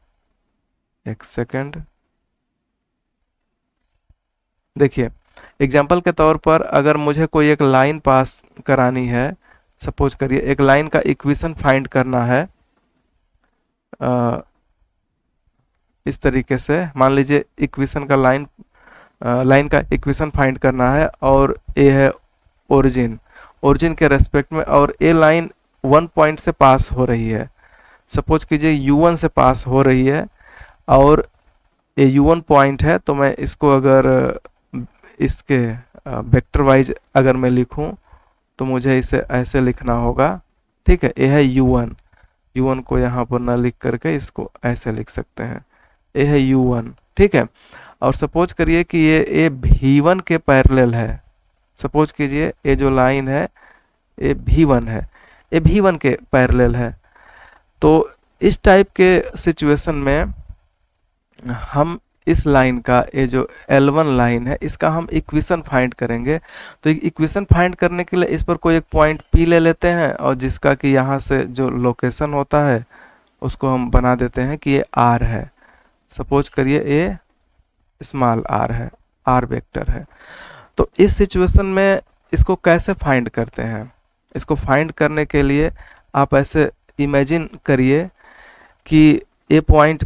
एक सेकंड, देखिए एग्जांपल के तौर पर अगर मुझे कोई एक लाइन पास करानी है, सपोज करिए एक लाइन का इक्वेशन फाइंड करना है। इस तरीके से मान लीजिए इक्वेशन का लाइन का इक्वेशन फाइंड करना है, और ए है ओरिजिन, ओरिजिन के रेस्पेक्ट में, और ए लाइन 1 पॉइंट से पास हो रही है। सपोज कीजिए U1 से पास हो रही है और ये U1 पॉइंट है। तो मैं इसको अगर इसके वेक्टर वाइज अगर मैं लिखूं तो मुझे इसे ऐसे लिखना होगा, ठीक है? ये है U1, U1 को यहाँ पर ना लिख करके इसको ऐसे लिख सकते हैं, ये है U1, ठीक है? और सपोज करिए कि ये V1 के पैरेलल है। सपोज कीजिए ये जो लाइन है ये V1 है, ये V1 के पैरेलल है। तो इस टाइप के सिचुएशन में हम इस लाइन का, ये जो L1 लाइन है, इसका हम इक्वेशन फाइंड करेंगे। तो इक्वेशन फाइंड करने के लिए इस पर कोई एक पॉइंट P ले लेते हैं, और जिसका कि यहाँ से जो लोकेशन होता है उसको हम बना देते हैं कि ये R है। सपोज करिए ये स्मॉल r है, r वेक्टर है। तो इस सिचुएशन में इसको कैसे फाइंड करते हैं? इसको फाइंड करने के लिए आप ऐसे इमेजिन करिए कि ए पॉइंट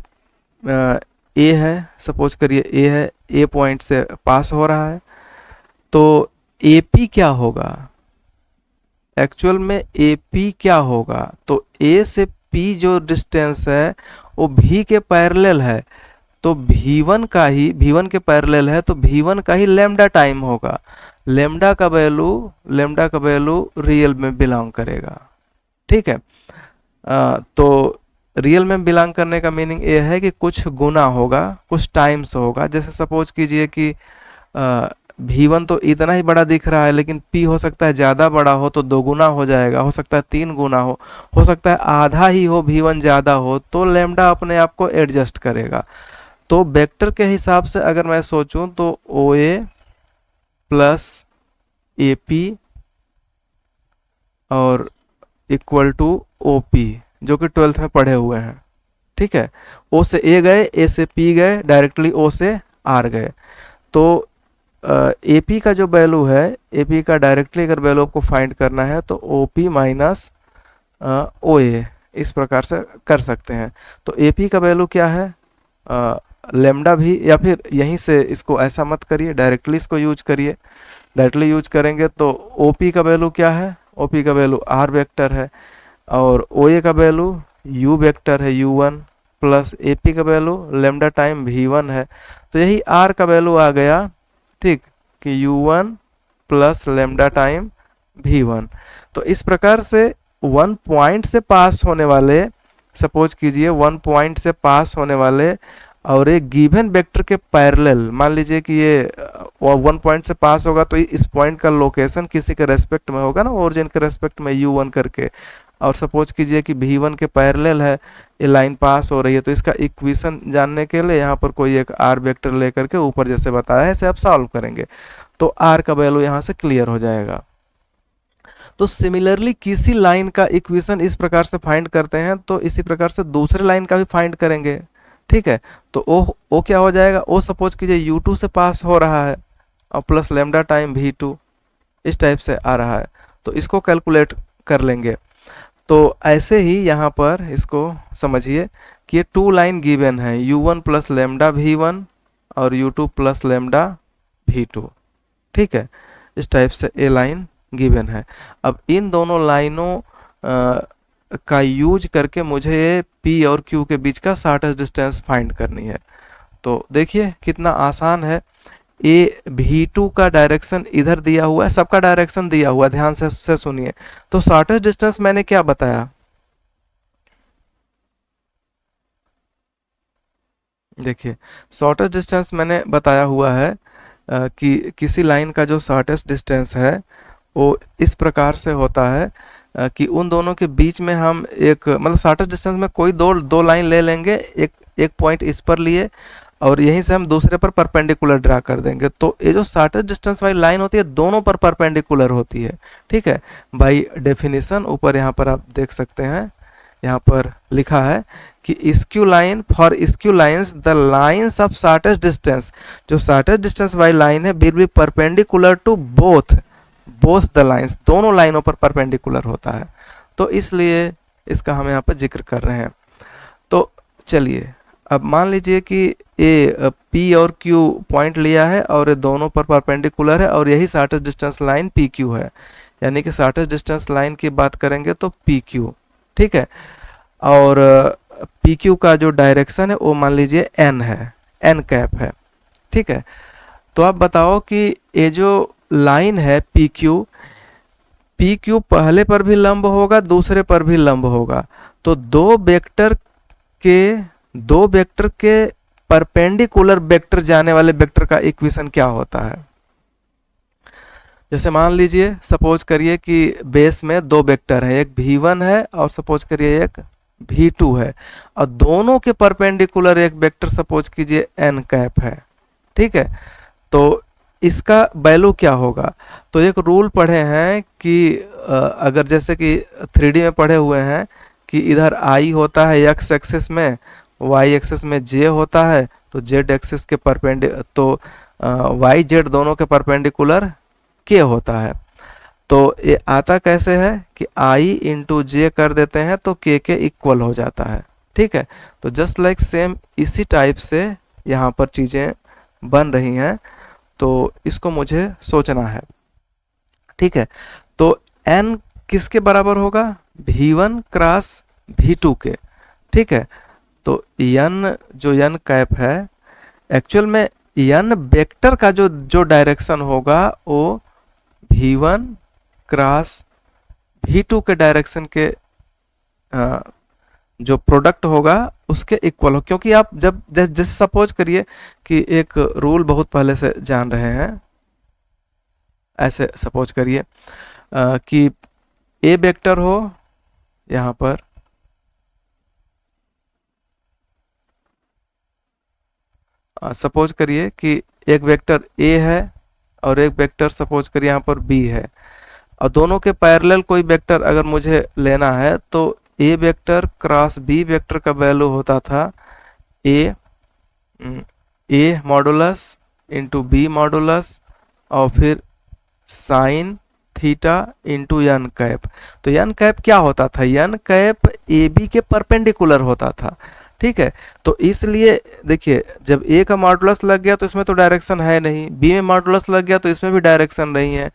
ए है, सपोज करिए ए है, ए पॉइंट से पास हो रहा है। तो ए पी क्या होगा? एक्चुअल में ए पी क्या होगा? तो ए से पी जो डिस्टेंस है वो भी के पैरेलल है। तो V1 का ही, V1 के पैरेलल है तो V1 का ही लेमडा टाइम होगा। लेमडा का वैल्यू रियल में बिलोंग करेगा, ठीक है? तो रियल में बिलोंग करने का मीनिंग ये है कि कुछ गुना होगा, कुछ टाइम्स होगा। जैसे सपोज कीजिए कि V1 तो इतना ही बड़ा दिख रहा है, लेकिन P हो सकता है ज़्यादा बड़ा हो तो 2 गुना हो जाएगा, हो सकता है 3 गुना हो सकता है आधा ही हो, V1 ज़्यादा हो, तो लेमडा अपने आप को एडजस्ट करेगा। तो वेक्टर के हिसाब से अगर मैं सोचूं तो OA प्लस AP और इक्वल टू OP, जो कि 12th में पढ़े हुए हैं, ठीक है, ओ से ए गए, ए से पी गए, डायरेक्टली ओ से आर गए। तो ए पी का जो वैल्यू है, ए पी का डायरेक्टली अगर वैल्यू आपको फाइंड करना है तो ओ पी माइनस ओ ए, इस प्रकार से कर सकते हैं। तो ए पी का वैल्यू क्या है, लेमडा भी, या फिर यहीं से इसको ऐसा मत करिए, डायरेक्टली इसको यूज करिए। डायरेक्टली यूज करेंगे तो ओ पी का वैल्यू क्या है, ओ पी का वैल्यू आर वेक्टर है, और ओ ए का वैल्यू यू वेक्टर है u1, प्लस ए पी का वैल्यू लेमडा टाइम v1 है। तो यही आर का वैल्यू आ गया, ठीक, कि u1 plus lambda time v1। तो इस प्रकार से वन पॉइंट से पास होने वाले, सपोज कीजिए वन पॉइंट से पास होने वाले और एक गिवन वेक्टर के पैरेलल, मान लीजिए कि ये वन पॉइंट से पास होगा तो इस पॉइंट का लोकेशन किसी के रेस्पेक्ट में होगा ना, ओरिजिन के रेस्पेक्ट में u1 करके, और सपोज कीजिए कि v1 के पैरेलल है, ये लाइन पास हो रही है। तो इसका इक्वेशन जानने के लिए यहाँ पर कोई एक r वेक्टर लेकर के ऊपर जैसे बताया है इसे आप सॉल्व करेंगे तो r का वैल्यू यहाँ से क्लियर हो जाएगा। तो सिमिलरली किसी लाइन का इक्वेशन इस प्रकार से फाइंड करते हैं तो इसी प्रकार से दूसरे लाइन का भी फाइंड करेंगे, ठीक है। तो ओ क्या हो जाएगा, ओ सपोज कीजिए u2 से पास हो रहा है और प्लस लेमडा टाइम v2 इस टाइप से आ रहा है, तो इसको कैलकुलेट कर लेंगे। तो ऐसे ही यहाँ पर इसको समझिए कि ये टू लाइन गिवन है, u1 प्लस लेमडा v1 और u2 प्लस लेमडा v2, ठीक है, इस टाइप से ए लाइन गिवन है। अब इन दोनों लाइनों का यूज करके मुझे P और Q के बीच का शॉर्टेस्ट डिस्टेंस फाइंड करनी है। तो देखिए कितना आसान है, ए V2 का डायरेक्शन इधर दिया हुआ है, सबका डायरेक्शन दिया हुआ है, ध्यान से सुनिए। तो शॉर्टेस्ट डिस्टेंस मैंने क्या बताया, देखिए शॉर्टेस्ट डिस्टेंस मैंने बताया हुआ है कि किसी लाइन का जो शॉर्टेस्ट डिस्टेंस है वो इस प्रकार से होता है कि उन दोनों के बीच में हम एक, मतलब शॉर्टेस्ट डिस्टेंस में कोई दो लाइन ले लेंगे, एक पॉइंट इस पर लिए और यहीं से हम दूसरे पर परपेंडिकुलर ड्रा कर देंगे। तो ये जो शॉर्टेस्ट डिस्टेंस वाली लाइन होती है दोनों पर परपेंडिकुलर होती है, ठीक है, बाय डेफिनेशन। ऊपर यहाँ पर आप देख सकते हैं, यहाँ पर लिखा है कि skew line, for skew lines the lines of shortest distance, जो शॉर्टेस्ट डिस्टेंस वाली लाइन है will be perpendicular to both the lines, दोनों लाइनों पर परपेंडिकुलर होता है। तो इसलिए इसका हम यहाँ पर जिक्र कर रहे हैं। तो चलिए अब मान लीजिए कि ए P और Q पॉइंट लिया है और ये दोनों पर परपेंडिकुलर है और यही शॉर्टेस्ट डिस्टेंस लाइन PQ है, यानी कि शॉर्टेस्ट डिस्टेंस लाइन की बात करेंगे तो PQ, ठीक है। और PQ का जो डायरेक्शन है वो मान लीजिए n है, n कैप है, ठीक है। तो आप बताओ कि ये जो लाइन है PQ पहले पर भी लंब होगा, दूसरे पर भी लंब होगा। तो दो वेक्टर के परपेंडिकुलर वेक्टर जाने वाले वेक्टर का इक्वेशन क्या होता है। जैसे मान लीजिए, सपोज करिए कि बेस में दो वेक्टर है, एक v1 है और सपोज करिए एक v2 है, और दोनों के परपेंडिकुलर एक वेक्टर सपोज कीजिए n कैप है, ठीक है। तो इसका वैल्यू क्या होगा, तो एक रूल पढ़े हैं कि अगर जैसे कि 3D में पढ़े हुए हैं कि इधर I होता है x एक्सिस में, y एक्सिस में j होता है, तो z एक्सिस के तो y z दोनों के परपेंडिकुलर k होता है। तो ये आता कैसे है कि I इंटू जे कर देते हैं तो k के इक्वल हो जाता है, ठीक है। तो जस्ट लाइक सेम इसी टाइप से यहाँ पर चीज़ें बन रही हैं, तो इसको मुझे सोचना है, ठीक है। तो n किसके बराबर होगा, v1 क्रॉस v2 के, ठीक है। तो n जो n कैप है, एक्चुअल में n वेक्टर का जो डायरेक्शन होगा वो v1 क्रॉस v2 के डायरेक्शन के जो प्रोडक्ट होगा उसके इक्वल हो, क्योंकि आप जब जैसे सपोज करिए कि एक रूल बहुत पहले से जान रहे हैं, ऐसे सपोज करिए कि ए वेक्टर हो यहाँ पर, सपोज करिए कि एक वेक्टर ए है और एक वेक्टर सपोज करिए यहाँ पर बी है, और दोनों के पैरेलल कोई वेक्टर अगर मुझे लेना है तो A vector cross B vector का वैल्यू होता था A modulus into B modulus और फिर sine theta into N cap. तो एन कैप क्या होता था, एन कैप ए बी के परपेंडिकुलर होता था। ठीक है, तो इसलिए देखिए जब ए का मॉडुलस लग गया तो इसमें तो डायरेक्शन है नहीं, बी में मॉडुलस लग गया तो इसमें भी डायरेक्शन नहीं है,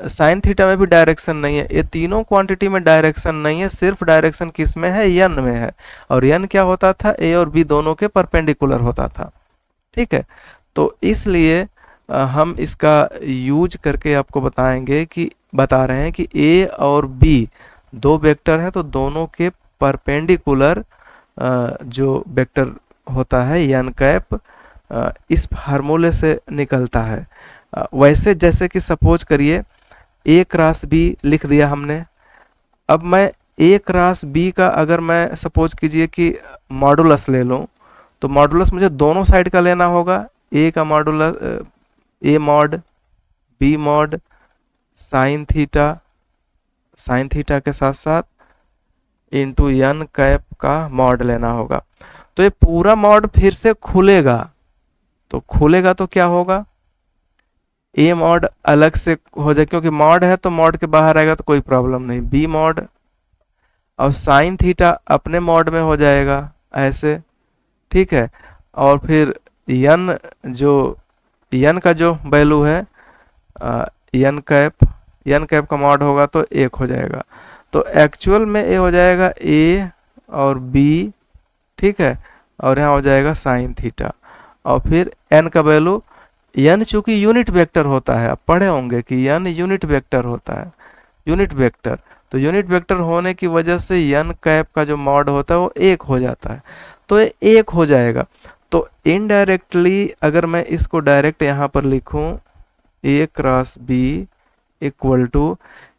साइन थीटा में भी डायरेक्शन नहीं है, ये तीनों क्वांटिटी में डायरेक्शन नहीं है, सिर्फ डायरेक्शन किस में है, एन में है। और एन क्या होता था, ए और बी दोनों के परपेंडिकुलर होता था। ठीक है, तो इसलिए हम इसका यूज करके आपको बता रहे हैं कि ए और बी दो वेक्टर हैं तो दोनों के परपेंडिकुलर जो वेक्टर होता है एन कैप इस फार्मूले से निकलता है। वैसे जैसे कि सपोज करिए ए क्रॉस बी लिख दिया हमने। अब मैं ए क्रॉस बी का अगर मैं सपोज कीजिए कि मॉडुलस ले लूँ तो मॉडुलस मुझे दोनों साइड का लेना होगा। ए का modulus A mod B mod sine theta के साथ साथ इंटू एन कैप का मॉड लेना होगा। तो ये पूरा मॉड फिर से खुलेगा, तो खुलेगा तो क्या होगा, ए मॉड अलग से हो जाए क्योंकि मॉड है तो मॉड के बाहर आएगा तो कोई प्रॉब्लम नहीं, बी मॉड और साइन थीटा अपने मॉड में हो जाएगा ऐसे। ठीक है, और फिर एन का जो वैल्यू है एन कैप का मॉड होगा तो एक हो जाएगा। तो एक्चुअल में ए हो जाएगा ए और बी, ठीक है, और यहाँ हो जाएगा साइन थीटा। और फिर एन का वैल्यू, एन चूंकि यूनिट वेक्टर होता है, आप पढ़े होंगे कि एन यूनिट वेक्टर होता है, यूनिट वेक्टर, तो यूनिट वेक्टर होने की वजह से एन कैप का जो मॉड होता है वो एक हो जाता है, तो ये एक हो जाएगा। तो इनडायरेक्टली अगर मैं इसको डायरेक्ट यहाँ पर लिखूँ ए क्रॉस बी इक्वल टू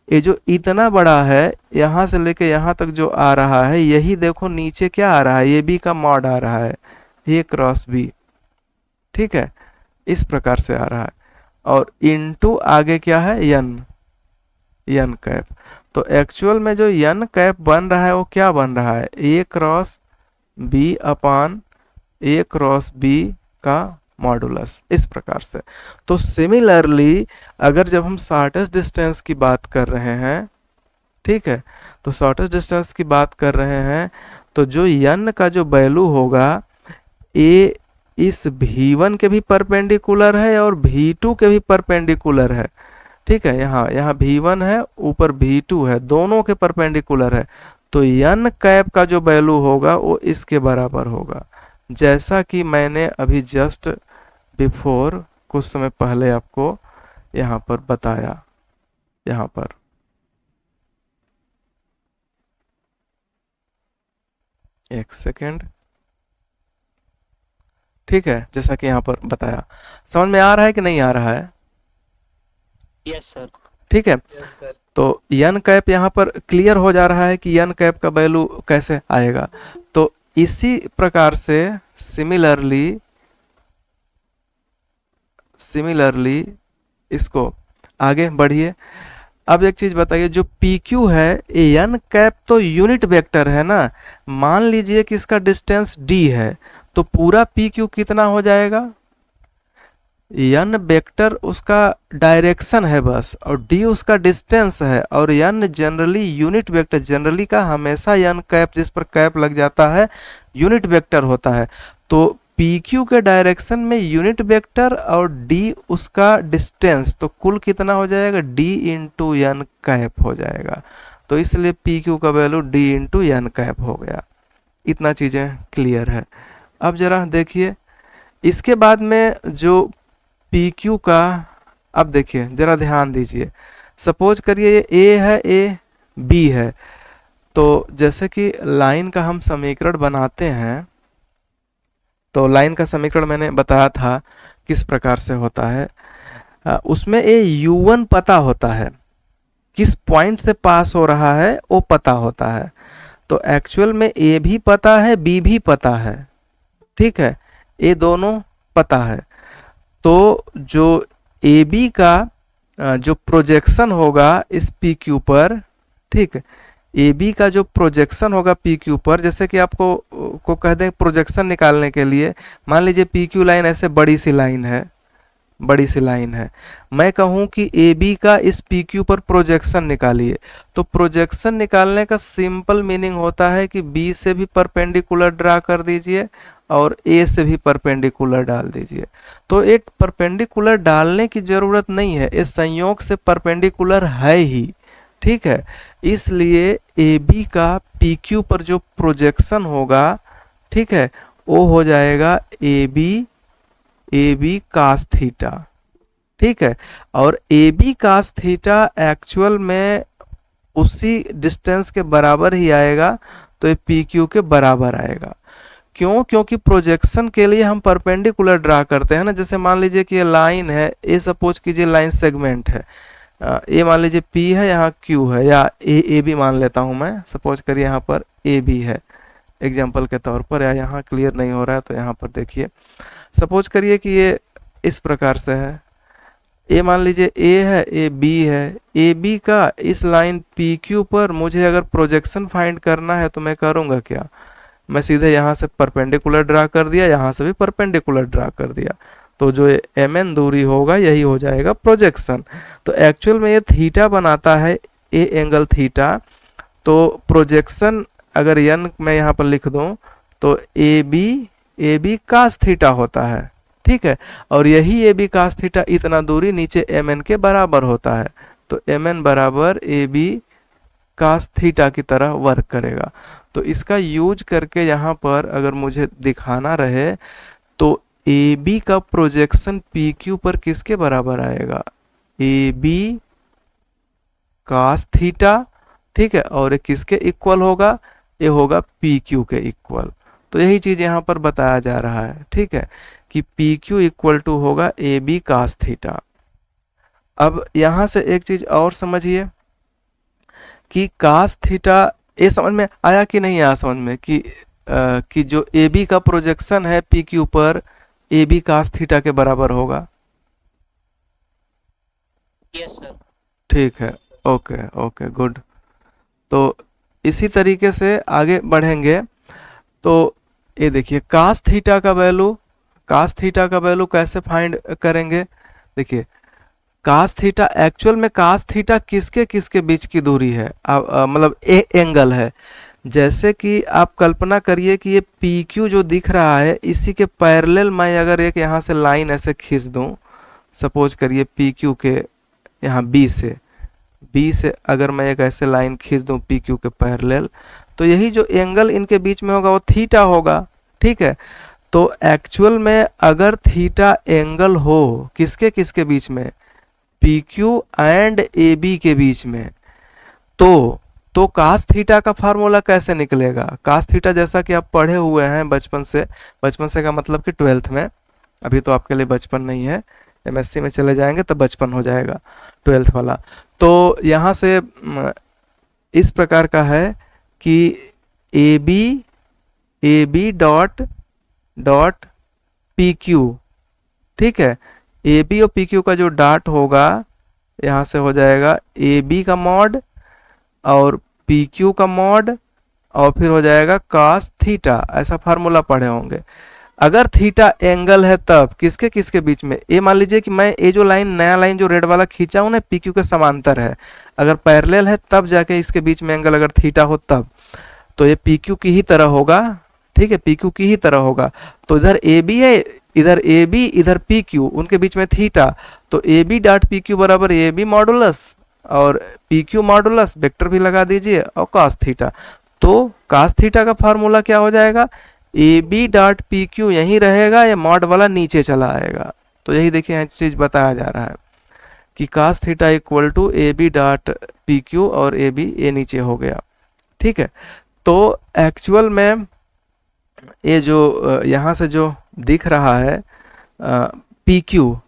ये जो इतना बड़ा है यहाँ से लेके यहाँ तक जो आ रहा है, यही देखो नीचे क्या आ रहा है, ये बी का मॉड आ रहा है ए क्रॉस बी। ठीक है, इस प्रकार से आ रहा है और इनटू आगे क्या है एन कैप। तो एक्चुअल में जो एन कैप बन रहा है वो क्या बन रहा है, ए क्रॉस बी अपान ए क्रॉस बी का मॉडुलस, इस प्रकार से। तो सिमिलरली अगर जब हम शॉर्टेस्ट डिस्टेंस की बात कर रहे हैं, ठीक है, तो शॉर्टेस्ट डिस्टेंस की बात कर रहे हैं तो जो एन का जो वैल्यू होगा ए इस v1 के भी परपेंडिकुलर है और v2 के भी परपेंडिकुलर है। ठीक है, यहाँ v1 है, ऊपर v2 है, दोनों के परपेंडिकुलर है, तो एन कैप का जो वैल्यू होगा वो इसके बराबर होगा, जैसा कि मैंने अभी जस्ट बिफोर कुछ समय पहले आपको यहाँ पर बताया। यहाँ पर एक सेकेंड, ठीक है, जैसा कि यहाँ पर बताया, समझ में आ रहा है कि नहीं आ रहा है? Yes sir. ठीक है, यस सर। तो एन कैप यहाँ पर क्लियर हो जा रहा है कि एन कैप का वैल्यू कैसे आएगा। तो इसी प्रकार से सिमिलरली इसको आगे बढ़िए। अब एक चीज बताइए, जो पी क्यू है एन कैप तो यूनिट वेक्टर है ना, मान लीजिए कि इसका डिस्टेंस डी है तो पूरा पी क्यू कितना हो जाएगा, एन वेक्टर उसका डायरेक्शन है बस और डी उसका डिस्टेंस है, और N generally unit vector, generally का हमेशा एन कैप जिस पर कैप लग जाता है यूनिट वेक्टर होता है। तो पी क्यू के डायरेक्शन में यूनिट वेक्टर और डी उसका डिस्टेंस, तो कुल कितना हो जाएगा, डी इंटू एन कैप हो जाएगा। तो इसलिए पी क्यू का value D into N cap हो गया। इतना चीज़ें क्लियर है। अब जरा देखिए इसके बाद में जो पी क्यू का, अब देखिए जरा ध्यान दीजिए, सपोज करिए ये ए है, ए बी है, तो जैसे कि लाइन का हम समीकरण बनाते हैं, तो लाइन का समीकरण मैंने बताया था किस प्रकार से होता है। उसमें ए u1 पता होता है, किस पॉइंट से पास हो रहा है वो पता होता है। तो एक्चुअल में ए भी पता है, बी भी पता है, ठीक है, ये दोनों पता है। तो जो ए बी का जो प्रोजेक्शन होगा इस पी क्यू पर, ठीक है, ए बी का जो प्रोजेक्शन होगा पी क्यू पर, जैसे कि आपको को कह दें प्रोजेक्शन निकालने के लिए, मान लीजिए पी क्यू लाइन ऐसे बड़ी सी लाइन है, बड़ी सी लाइन है, मैं कहूं कि ए बी का इस पी क्यू पर प्रोजेक्शन निकालिए, तो प्रोजेक्शन निकालने का सिंपल मीनिंग होता है कि बी से भी परपेंडिकुलर ड्रा कर दीजिए और ए से भी परपेंडिकुलर डाल दीजिए। तो एक परपेंडिकुलर डालने की ज़रूरत नहीं है, इस संयोग से परपेंडिकुलर है ही, ठीक है। इसलिए ए बी का पी क्यू पर जो प्रोजेक्शन होगा, ठीक है, वो हो जाएगा ए बी कास थीटा, ठीक है। और A B cos theta actual में उसी डिस्टेंस के बराबर ही आएगा, तो ये पी क्यू के बराबर आएगा। क्यों? क्योंकि प्रोजेक्शन के लिए हम परपेंडिकुलर ड्रा करते हैं ना। जैसे मान लीजिए कि ये लाइन है, ए सपोज कीजिए लाइन सेगमेंट है, ए मान लीजिए पी है, यहाँ क्यू है, या ए बी मान लेता हूँ मैं, सपोज करिए यहाँ पर ए बी है एग्जाम्पल के तौर पर, या यहाँ क्लियर नहीं हो रहा है तो यहाँ पर देखिए, सपोज करिए कि ये इस प्रकार से है, ए मान लीजिए ए है, ए बी है, ए बी का इस लाइन पी क्यू पर मुझे अगर प्रोजेक्शन फाइंड करना है तो मैं करूँगा क्या, मैं सीधे यहाँ से परपेंडिकुलर ड्रा कर दिया, यहाँ से भी परपेंडिकुलर ड्रा कर दिया, तो जो एम एन दूरी होगा यही हो जाएगा प्रोजेक्शन। तो एक्चुअल में ये थीटा बनाता है, ए एंगल थीटा, तो प्रोजेक्शन अगर एन मैं यहाँ पर लिख दूँ तो ए बी कास थीटा होता है, ठीक है। और यही ए बी कास थीटा इतना दूरी नीचे एम एन के बराबर होता है, तो एम एन बराबर ए बी कास थीटा की तरह वर्क करेगा। तो इसका यूज करके यहाँ पर अगर मुझे दिखाना रहे तो ए बी का प्रोजेक्शन पी क्यू पर किसके बराबर आएगा, ए बी कास थीटा, ठीक है। और ये किसके इक्वल होगा, ये होगा पी क्यू के इक्वल। तो यही चीज़ यहाँ पर बताया जा रहा है, ठीक है, कि पी क्यू इक्वल टू होगा ए बी कास थीटा। अब यहाँ से एक चीज़ और समझिए कि कास थीटा, ये समझ में आया कि नहीं आया समझ में, कि जो ए बी का प्रोजेक्शन है पी क्यू पर ए बी कास थीटा के बराबर होगा। Yes sir. ठीक है, ओके ओके गुड। तो इसी तरीके से आगे बढ़ेंगे। तो ये देखिए कास थीटा का वैल्यू कैसे फाइंड करेंगे। देखिए कास थीटा, एक्चुअल में कास थीटा किसके किसके बीच की दूरी है, मतलब ए एंगल है। जैसे कि आप कल्पना करिए कि ये पी क्यू जो दिख रहा है, इसी के पैरेलल मैं अगर एक यहाँ से लाइन ऐसे खींच दूँ, सपोज करिए पी क्यू के यहाँ बी से अगर मैं एक ऐसे लाइन खींच दूँ पी क्यू के पैरेलल, तो यही जो एंगल इनके बीच में होगा वो थीटा होगा, ठीक है। तो एक्चुअल में अगर थीटा एंगल हो किसके किसके बीच में, P Q and A B के बीच में, तो कास थीटा का फार्मूला कैसे निकलेगा। कास थीटा जैसा कि आप पढ़े हुए हैं बचपन से का मतलब कि 12th में, अभी तो आपके लिए बचपन नहीं है, एमएससी में चले जाएंगे तो बचपन हो जाएगा 12th वाला। तो यहाँ से इस प्रकार का है कि A B dot P Q, ठीक है। ए बी और पी क्यू का जो डॉट होगा यहाँ से हो जाएगा ए बी का मॉड और पी क्यू का मॉड, और फिर हो जाएगा कास थीटा, ऐसा फार्मूला पढ़े होंगे। अगर थीटा एंगल है तब किसके किसके बीच में, ये मान लीजिए कि मैं ये जो लाइन नया लाइन जो रेड वाला खींचा हूँ ना पी क्यू के समांतर है, अगर पैरेलल है तब जाके इसके बीच में एंगल अगर थीटा हो तब, तो ये पी क्यू की ही तरह होगा, ठीक है, पी क्यू की ही तरह होगा। तो इधर ए बी है, इधर ए बी, इधर पी क्यू, उनके बीच में थीटा, तो A B dot P Q बराबर ए बी मॉडुलस और पी क्यू मॉडुलस, वेक्टर भी लगा दीजिए, और कास थीटा। तो कास थीटा का फार्मूला क्या हो जाएगा, A B dot P Q यहीं रहेगा, ये मॉड वाला नीचे चला आएगा। तो यही देखिए यहाँ चीज़ बताया जा रहा है कि cos theta equal to A B dot P Q, और ए बी ये नीचे हो गया, ठीक है। तो एक्चुअल में ये जो यहाँ से जो दिख रहा है पी क्यू,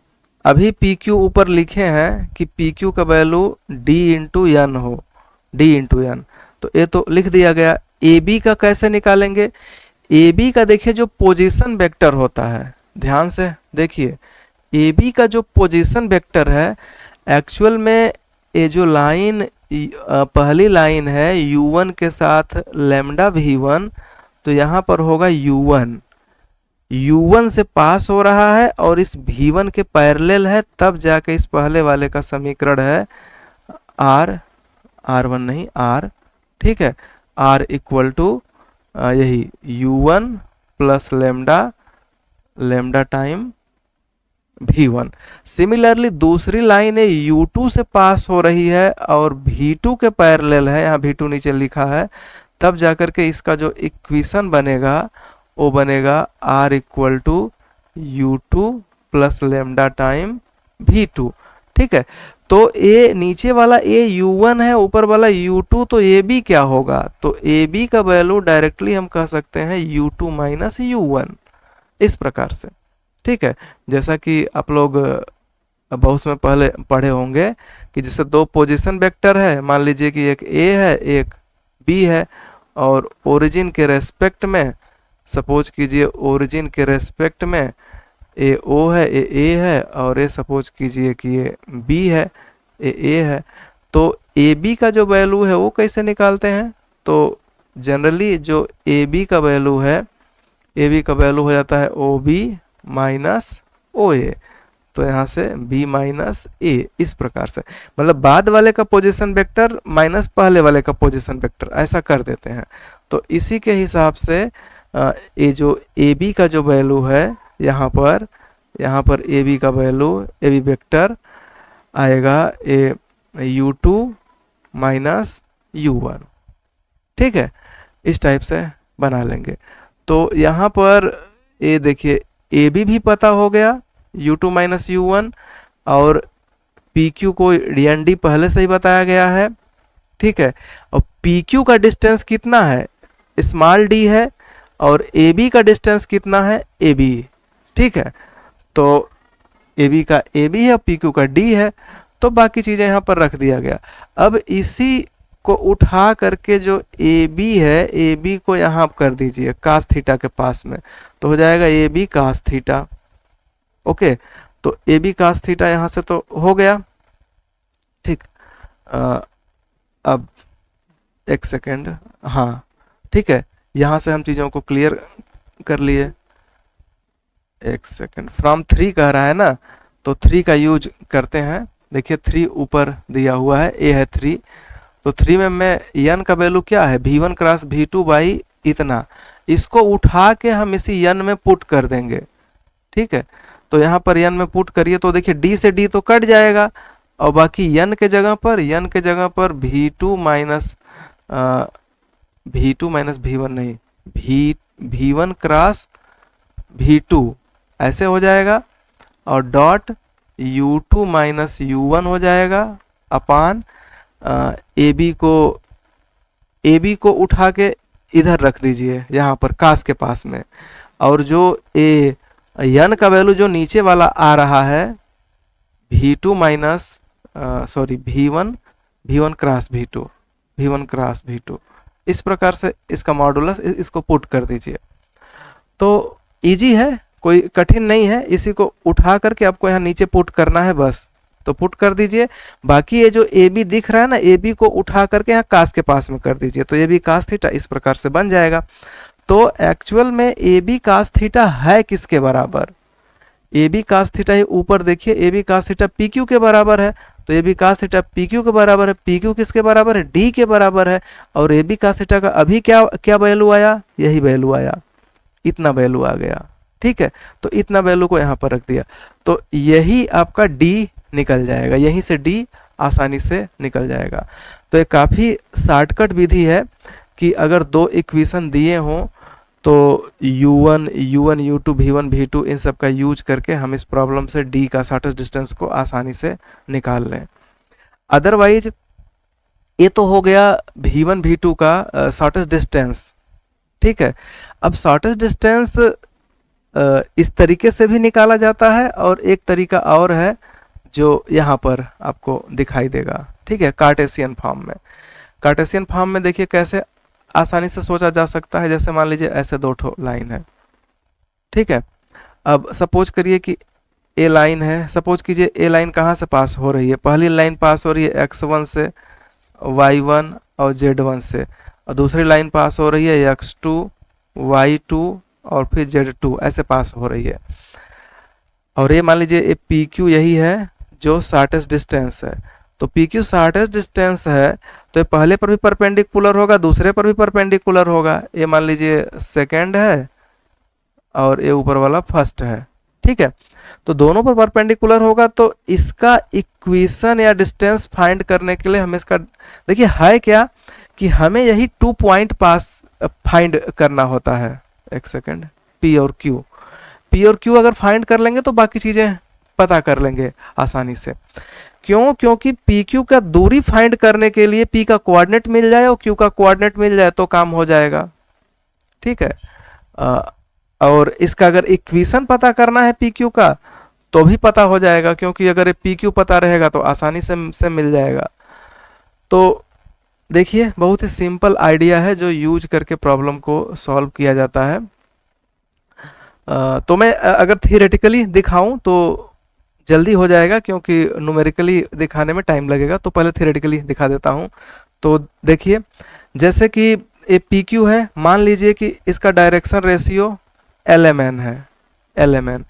अभी पी क्यू ऊपर लिखे हैं कि पी क्यू का वैल्यू डी इंटू एन हो, डी इंटू एन, तो ये तो लिख दिया गया। ए बी का कैसे निकालेंगे, ए बी का देखिए जो पोजीशन वेक्टर होता है, ध्यान से देखिए, ए बी का जो पोजीशन वेक्टर है, एक्चुअल में ये जो लाइन पहली लाइन है u1 के साथ लैम्डा v1, तो यहाँ पर होगा u1, u1 से पास हो रहा है और इस v1 के पैरेलल है, तब जाके इस पहले वाले का समीकरण है r1 नहीं r, ठीक है, r इक्वल टू यही u1 plus lambda time v1। Similarly दूसरी लाइन है u2 से पास हो रही है और v2 के पैरेलल है, यहाँ v2 नीचे लिखा है, तब जाकर के इसका जो इक्वेशन बनेगा वो बनेगा r equal to u2 plus lambda time v2, ठीक है। तो ए नीचे वाला ए u1 है, ऊपर वाला u2, तो ए बी क्या होगा, तो ए बी का वैल्यू डायरेक्टली हम कह सकते हैं u2 माइनस u1, इस प्रकार से, ठीक है। जैसा कि आप लोग बहुत में पहले पढ़े होंगे कि जैसे दो पोजीशन वेक्टर है, मान लीजिए कि एक ए है एक बी है, और ओरिजिन के रेस्पेक्ट में सपोज कीजिए, ओरिजिन के रेस्पेक्ट में ए ओ है, ए है, और ये सपोज कीजिए कि ये बी है, ए है, तो ए बी का जो वैल्यू है वो कैसे निकालते हैं, तो जनरली जो ए बी का वैल्यू है, ए बी का वैल्यू हो जाता है ओ बी माइनस ओ ए, तो यहाँ से b माइनस ए, इस प्रकार से, मतलब बाद वाले का पोजीशन वेक्टर माइनस पहले वाले का पोजीशन वेक्टर, ऐसा कर देते हैं। तो इसी के हिसाब से ये जो ए बी का जो वैल्यू है यहाँ पर ए बी का वैल्यू, ए बी वेक्टर आएगा ए u2 माइनस u1, ठीक है, इस टाइप से बना लेंगे। तो यहाँ पर ये देखिए ए बी भी पता हो गया u2 माइनस u1, और पी क्यू को डी पहले से ही बताया गया है, ठीक है, और पी क्यू का डिस्टेंस कितना है, स्मॉल डी है, और ए बी का डिस्टेंस कितना है, ए बी, ठीक है, तो ए बी का ए बी है, पी क्यू का डी है, तो बाकी चीज़ें यहाँ पर रख दिया गया। अब इसी को उठा करके जो ए बी है, ए बी को यहाँ कर दीजिए कास थीटा के पास में, तो हो जाएगा A B cos theta, okay. तो ए बी कास थीटा यहाँ से तो हो गया, ठीक। अब एक सेकेंड, हाँ ठीक है, यहाँ से हम चीज़ों को क्लियर कर लिए। एक सेकेंड, फ्रॉम 3 कह रहा है ना, तो 3 का यूज करते हैं। देखिए 3 ऊपर दिया हुआ है, ए है 3, तो 3 में मैं n का वैल्यू क्या है, v1 क्रॉस v2 बाई इतना, इसको उठा के हम इसी n में पुट कर देंगे, ठीक है। तो यहाँ पर n में पुट करिए तो देखिए d से d तो कट जाएगा, और बाकी n के जगह पर v2 माइनस v1 नहीं, v1 क्रॉस v2 ऐसे हो जाएगा, और डॉट u2 माइनस u1 हो जाएगा अपान ए बी को उठा के इधर रख दीजिए यहाँ पर कास के पास में, और जो n का वैल्यू जो नीचे वाला आ रहा है v2 minus v1 cross v2, इस प्रकार से इसका मॉडुलस इसको पुट कर दीजिए। तो इजी है, कोई कठिन नहीं है, इसी को उठा करके आपको यहाँ नीचे पुट करना है बस, तो पुट कर दीजिए। बाकी ये जो ए बी दिख रहा है ना, ए बी को उठा करके यहाँ कास के पास में कर दीजिए, तो ए बी कास थीटा इस प्रकार से बन जाएगा। तो एक्चुअल में ए बी कास थीटा है किसके बराबर, ए बी कास थीटा ही ऊपर देखिए, A B cos theta P Q के बराबर है, तो A B cos theta P Q के बराबर है, पी क्यू किसके बराबर है, डी के बराबर है, और ए बी कास थीटा का अभी क्या वैल्यू आया, यही वैल्यू आया, इतना वैल्यू आ गया, ठीक है। तो इतना वैल्यू को यहाँ पर रख दिया, तो यही आपका डी निकल जाएगा, यहीं से डी आसानी से निकल जाएगा। तो ये काफ़ी शॉर्टकट विधि है कि अगर दो इक्वेशन दिए हों तो u1, u2, v1, v2 इन सब का यूज करके हम इस प्रॉब्लम से d का शॉर्टेस्ट डिस्टेंस को आसानी से निकाल लें। अदरवाइज ये तो हो गया v1, v2 का शॉर्टेस्ट डिस्टेंस, ठीक है। अब शॉर्टेस्ट डिस्टेंस इस तरीके से भी निकाला जाता है, और एक तरीका और है जो यहाँ पर आपको दिखाई देगा, ठीक है, कार्टेशियन फॉर्म में देखिए कैसे आसानी से सोचा जा सकता है। जैसे मान लीजिए ऐसे दो ठो लाइन है, ठीक है। अब सपोज करिए कि ए लाइन है, सपोज कीजिए ए लाइन कहाँ से पास हो रही है, पहली लाइन पास हो रही है x1 से, y1 और z1 से, और दूसरी लाइन पास हो रही है x2 y2 और फिर z2 ऐसे पास हो रही है। और ये मान लीजिए ये PQ यही है जो शॉर्टेस्ट डिस्टेंस है। तो PQ शॉर्टेस्ट डिस्टेंस है तो ये पहले पर भी परपेंडिकुलर होगा, दूसरे पर भी परपेंडिकुलर होगा। ये मान लीजिए सेकेंड है और ये ऊपर वाला फर्स्ट है, ठीक है। तो दोनों पर परपेंडिकुलर होगा, तो इसका इक्वेशन या डिस्टेंस फाइंड करने के लिए हमें इसका देखिए है क्या कि हमें यही 2 पॉइंट पास फाइंड करना होता है। एक सेकेंड, P और Q अगर फाइंड कर लेंगे तो बाकी चीजें पता कर लेंगे आसानी से। क्यों? क्योंकि PQ का दूरी फाइंड करने के लिए P का कोऑर्डिनेट मिल जाए और Q का कोऑर्डिनेट मिल जाए तो काम हो जाएगा, ठीक है। और इसका अगर इक्वेशन पता करना है PQ का तो भी पता हो जाएगा, क्योंकि अगर PQ पता रहेगा तो आसानी से मिल जाएगा। तो देखिए बहुत ही सिंपल आइडिया है जो यूज करके प्रॉब्लम को सॉल्व किया जाता है। तो मैं अगर थियोरेटिकली दिखाऊं तो जल्दी हो जाएगा, क्योंकि न्यूमेरिकली दिखाने में टाइम लगेगा। तो पहले थियोरेटिकली दिखा देता हूं। तो देखिए जैसे कि ये PQ है, मान लीजिए कि इसका डायरेक्शन रेशियो LMN है, LMN।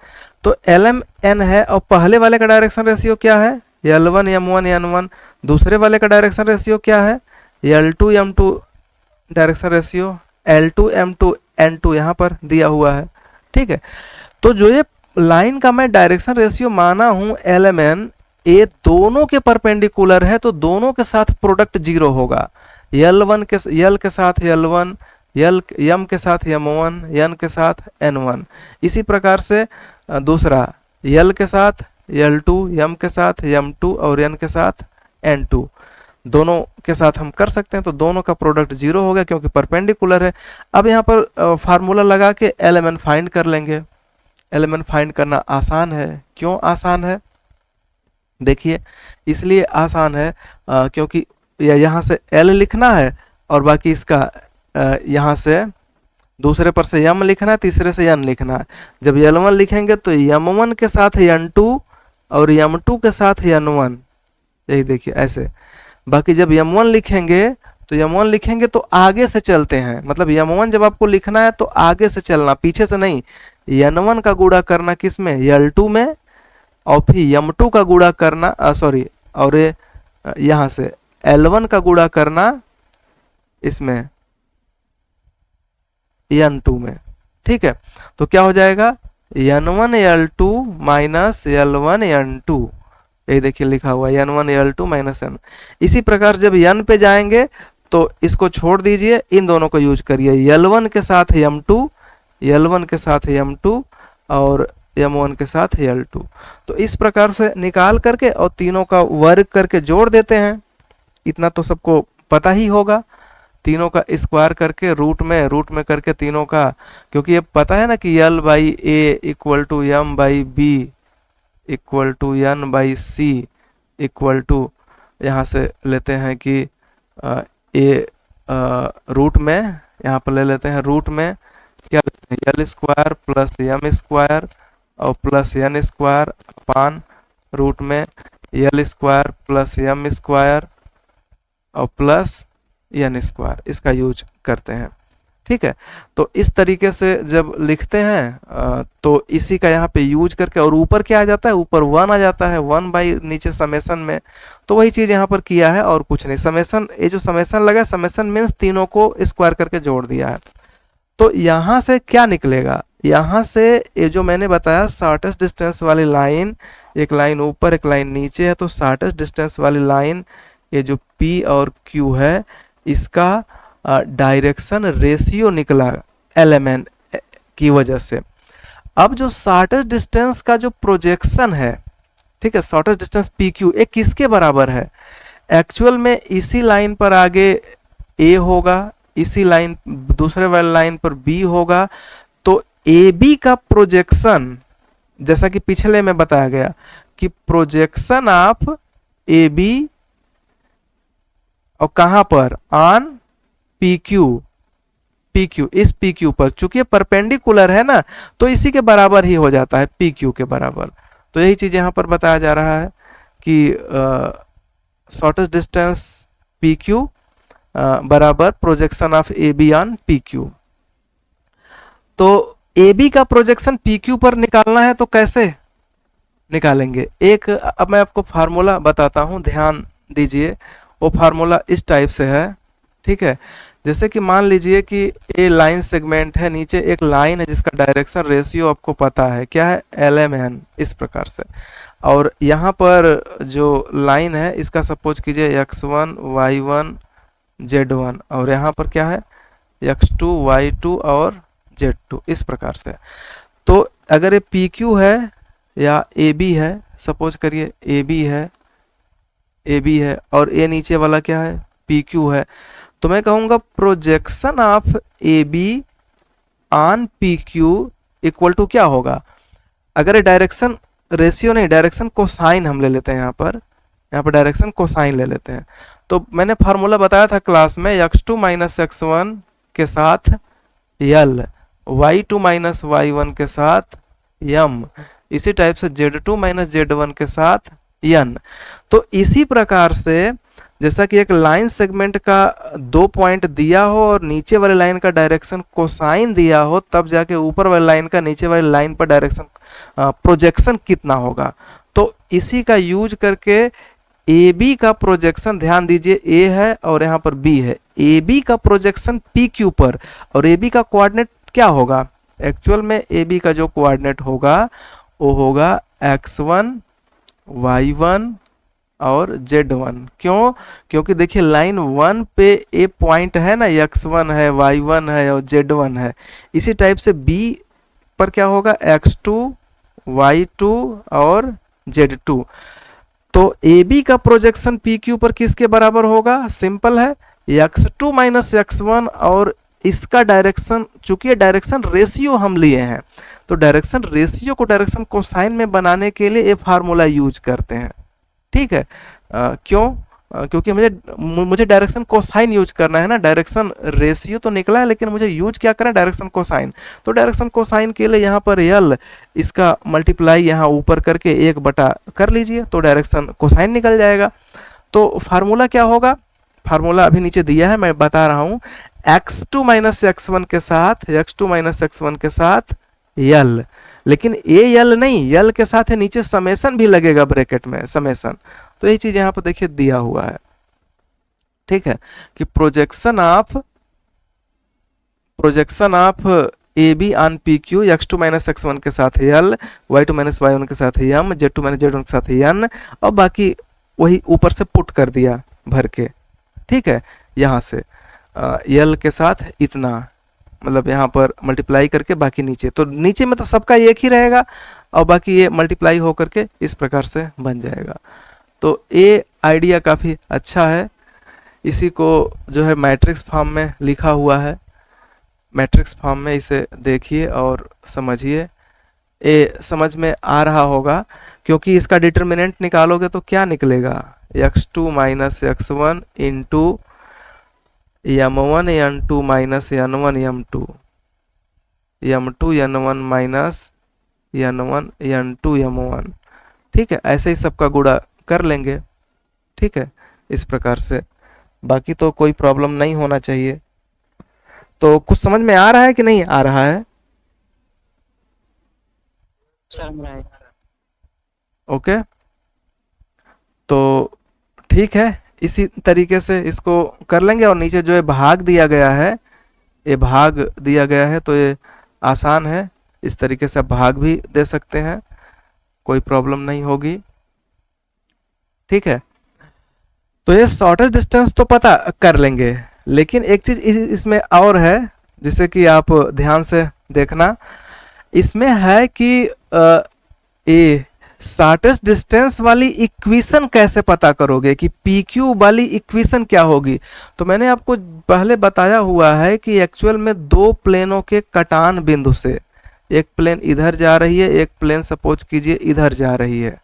तो LMN है और पहले वाले का डायरेक्शन रेशियो क्या है? L1 M1 N1। दूसरे वाले का डायरेक्शन रेशियो क्या है? L2 M2 direction ratio, L2 M2 N2 यहाँ पर दिया हुआ है, ठीक है। तो जो ये लाइन का मैं डायरेक्शन रेशियो माना हूं LMN, ये दोनों के परपेंडिकुलर है तो दोनों के साथ प्रोडक्ट 0 होगा। L के साथ L1, M के साथ M1, N के साथ N1। इसी प्रकार से दूसरा L के साथ L2, M के साथ M2 और N के साथ N2, दोनों के साथ हम कर सकते हैं। तो दोनों का प्रोडक्ट 0 हो गया क्योंकि परपेंडिकुलर है। अब यहाँ पर फार्मूला लगा के LMN फाइंड कर लेंगे। LMN फाइंड करना आसान है। क्यों आसान है? देखिए इसलिए आसान है क्योंकि यहाँ से L लिखना है और बाकी इसका यहाँ से दूसरे पर से M लिखना है, तीसरे से N लिखना है। जब L1 लिखेंगे तो M1 के साथ N2 और M2 के साथ N1, यही देखिए ऐसे। बाकी जब M1 लिखेंगे तो आगे से चलते हैं, मतलब M1 जब आपको लिखना है तो आगे से चलना, पीछे से नहीं। N1 का गुणा करना किस में? L2 में, और फिर M2 का गुणा करना और यहाँ से L1 का गुणा करना इसमें N2 में, ठीक है। तो क्या हो जाएगा? N1 L2 minus L1 N2, यही देखिए लिखा हुआ है N1 L2 माइनस N। इसी प्रकार जब N पे जाएंगे तो इसको छोड़ दीजिए, इन दोनों को यूज करिए। L1 के साथ M2, L1 के साथ M2 और M1 के साथ L2। तो इस प्रकार से निकाल करके और तीनों का वर्ग करके जोड़ देते हैं। इतना तो सबको पता ही होगा। तीनों का स्क्वायर करके रूट में करके तीनों का, क्योंकि ये पता है ना कि L by A equal to M by B equal to N by C equal to, यहाँ से लेते हैं कि रूट में, यहाँ पर ले लेते हैं रूट में क्या लेते हैं? L square plus M square और plus N square upon root में L square plus M square और प्लस N स्क्वायर, इसका यूज करते हैं, ठीक है। तो इस तरीके से जब लिखते हैं तो इसी का यहाँ पे यूज करके, और ऊपर क्या आ जाता है? ऊपर 1 आ जाता है, 1 बाई नीचे समेसन में। तो वही चीज यहाँ पर किया है और कुछ नहीं। समेसन, ये जो समेसन लगा, समेसन मीन्स तीनों को स्क्वायर करके जोड़ दिया है। तो यहाँ से क्या निकलेगा? यहाँ से ये जो मैंने बताया शॉर्टेस्ट डिस्टेंस वाली लाइन, एक लाइन ऊपर एक लाइन नीचे है, तो शॉर्टेस्ट डिस्टेंस वाली लाइन ये जो P और Q है, इसका डायरेक्शन रेशियो निकला LMN की वजह से। अब जो शॉर्टेस्ट डिस्टेंस का जो प्रोजेक्शन है, ठीक है, शॉर्टेस्ट डिस्टेंस PQ, ये किसके बराबर है? एक्चुअल में इसी लाइन पर आगे A होगा, इसी लाइन दूसरे वाली लाइन पर B होगा। तो AB का प्रोजेक्शन, जैसा कि पिछले में बताया गया कि प्रोजेक्शन ऑफ AB और कहां पर? ऑन PQ, इस PQ पर, चूंकि परपेंडिकुलर है ना, तो इसी के बराबर ही हो जाता है, PQ के बराबर। तो यही चीज यहां पर बताया जा रहा है कि शॉर्टेस्ट डिस्टेंस पी क्यू बराबर projection of A B on P Q. तो ए बी का प्रोजेक्शन पी क्यू पर निकालना है तो कैसे निकालेंगे? एक अब मैं आपको फार्मूला बताता हूं, ध्यान दीजिए। वो फार्मूला इस टाइप से है, ठीक है। जैसे कि मान लीजिए कि ए लाइन सेगमेंट है, नीचे एक लाइन है जिसका डायरेक्शन रेशियो आपको पता है क्या है, एल एम एन, इस प्रकार से। और यहाँ पर जो लाइन है इसका सपोज कीजिए x1 y1 z1, और यहाँ पर क्या है x2 y2 और z2, इस प्रकार से। तो अगर ये पी क्यू है या ए बी है, सपोज करिए ए बी है और ए नीचे वाला क्या है, पी क्यू है, तो मैं कहूँगा projection of A B on P Q equal to क्या होगा? अगर ये डायरेक्शन रेशियो नहीं, डायरेक्शन कोसाइन हम ले लेते हैं, यहाँ पर डायरेक्शन कोसाइन ले लेते हैं। तो मैंने फार्मूला बताया था क्लास में, x2 माइनस x1 के साथ यल, y2 माइनस y1 के साथ यम, इसी टाइप से z2 माइनस z1 के साथ यन। तो इसी प्रकार से जैसा कि एक लाइन सेगमेंट का 2 पॉइंट दिया हो और नीचे वाले लाइन का डायरेक्शन कोसाइन दिया हो, तब जाके ऊपर वाले लाइन का नीचे वाले लाइन पर डायरेक्शन प्रोजेक्शन कितना होगा। तो इसी का यूज करके ए बी का प्रोजेक्शन, ध्यान दीजिए ए है और यहाँ पर बी है, ए बी का प्रोजेक्शन पी क्यू पर, और ए बी का कोऑर्डिनेट क्या होगा? एक्चुअल में ए बी का जो कोऑर्डिनेट होगा वो होगा x1 y1 और z1। क्यों? क्योंकि देखिए लाइन 1 पे ए पॉइंट है ना, x1 है, y1 है और z1 है। इसी टाइप से b पर क्या होगा, x2 y2 और z2। तो ए बी का प्रोजेक्शन पी क्यू पर किसके बराबर होगा? सिंपल है, x2 माइनस x1, और इसका डायरेक्शन, चूंकि ये डायरेक्शन रेशियो हम लिए हैं, तो डायरेक्शन रेशियो को डायरेक्शन कोसाइन में बनाने के लिए ये फार्मूला यूज करते हैं, ठीक है। क्यों? क्योंकि मुझे डायरेक्शन कोसाइन यूज करना है ना, डायरेक्शन रेशियो तो निकला है लेकिन मुझे यूज क्या करना है, डायरेक्शन कोसाइन। तो डायरेक्शन कोसाइन के लिए यहाँ पर यल, इसका मल्टीप्लाई यहाँ ऊपर करके 1 बटा कर लीजिए, तो डायरेक्शन कोसाइन निकल जाएगा। तो फार्मूला क्या होगा? फार्मूला अभी नीचे दिया है, मैं बता रहा हूँ। x2 माइनस x1 के साथ, x2 माइनस x1 के साथ यल, लेकिन ए यल नहीं, यल के साथ है नीचे समेसन भी लगेगा ब्रैकेट में, समेसन। तो यही चीज यहाँ पर देखिए दिया हुआ है, ठीक है, कि projection of A B on P Q, x2 minus x1 के साथ यल, y2 माइनस y1 के साथ यम, z2 माइनस z1 के साथ यन, और बाकी वही ऊपर से पुट कर दिया भर के, ठीक है। यहाँ से यल के साथ इतना, मतलब यहाँ पर मल्टीप्लाई करके बाकी नीचे, तो नीचे में तो सबका एक ही रहेगा और बाकी ये मल्टीप्लाई हो करके इस प्रकार से बन जाएगा। तो ये आइडिया काफ़ी अच्छा है, इसी को जो है मैट्रिक्स फॉर्म में लिखा हुआ है, मैट्रिक्स फॉर्म में इसे देखिए और समझिए, ये समझ में आ रहा होगा। क्योंकि इसका डिटर्मिनेंट निकालोगे तो क्या निकलेगा, x2 minus x1 into m1 n2 minus n1 m2, m2 n1 minus n1 n2 m1, ठीक है। ऐसे ही सबका गुणा कर लेंगे, ठीक है, इस प्रकार से। बाकी तो कोई प्रॉब्लम नहीं होना चाहिए। तो कुछ समझ में आ रहा है कि नहीं आ रहा है? ओके, तो ठीक है, इसी तरीके से इसको कर लेंगे। और नीचे जो है भाग दिया गया है, ये भाग दिया गया है, तो ये आसान है, इस तरीके से आप भाग भी दे सकते हैं, कोई प्रॉब्लम नहीं होगी, ठीक है। तो ये शॉर्टेस्ट डिस्टेंस तो पता कर लेंगे, लेकिन एक चीज इसमें और है जिसे कि आप ध्यान से देखना, इसमें है कि ये शॉर्टेस्ट डिस्टेंस वाली इक्वेशन कैसे पता करोगे, कि पी क्यू वाली इक्वेशन क्या होगी। तो मैंने आपको पहले बताया हुआ है कि एक्चुअल में 2 प्लेनों के कटान बिंदु से, एक प्लेन इधर जा रही है, एक प्लेन सपोज कीजिए इधर जा रही है,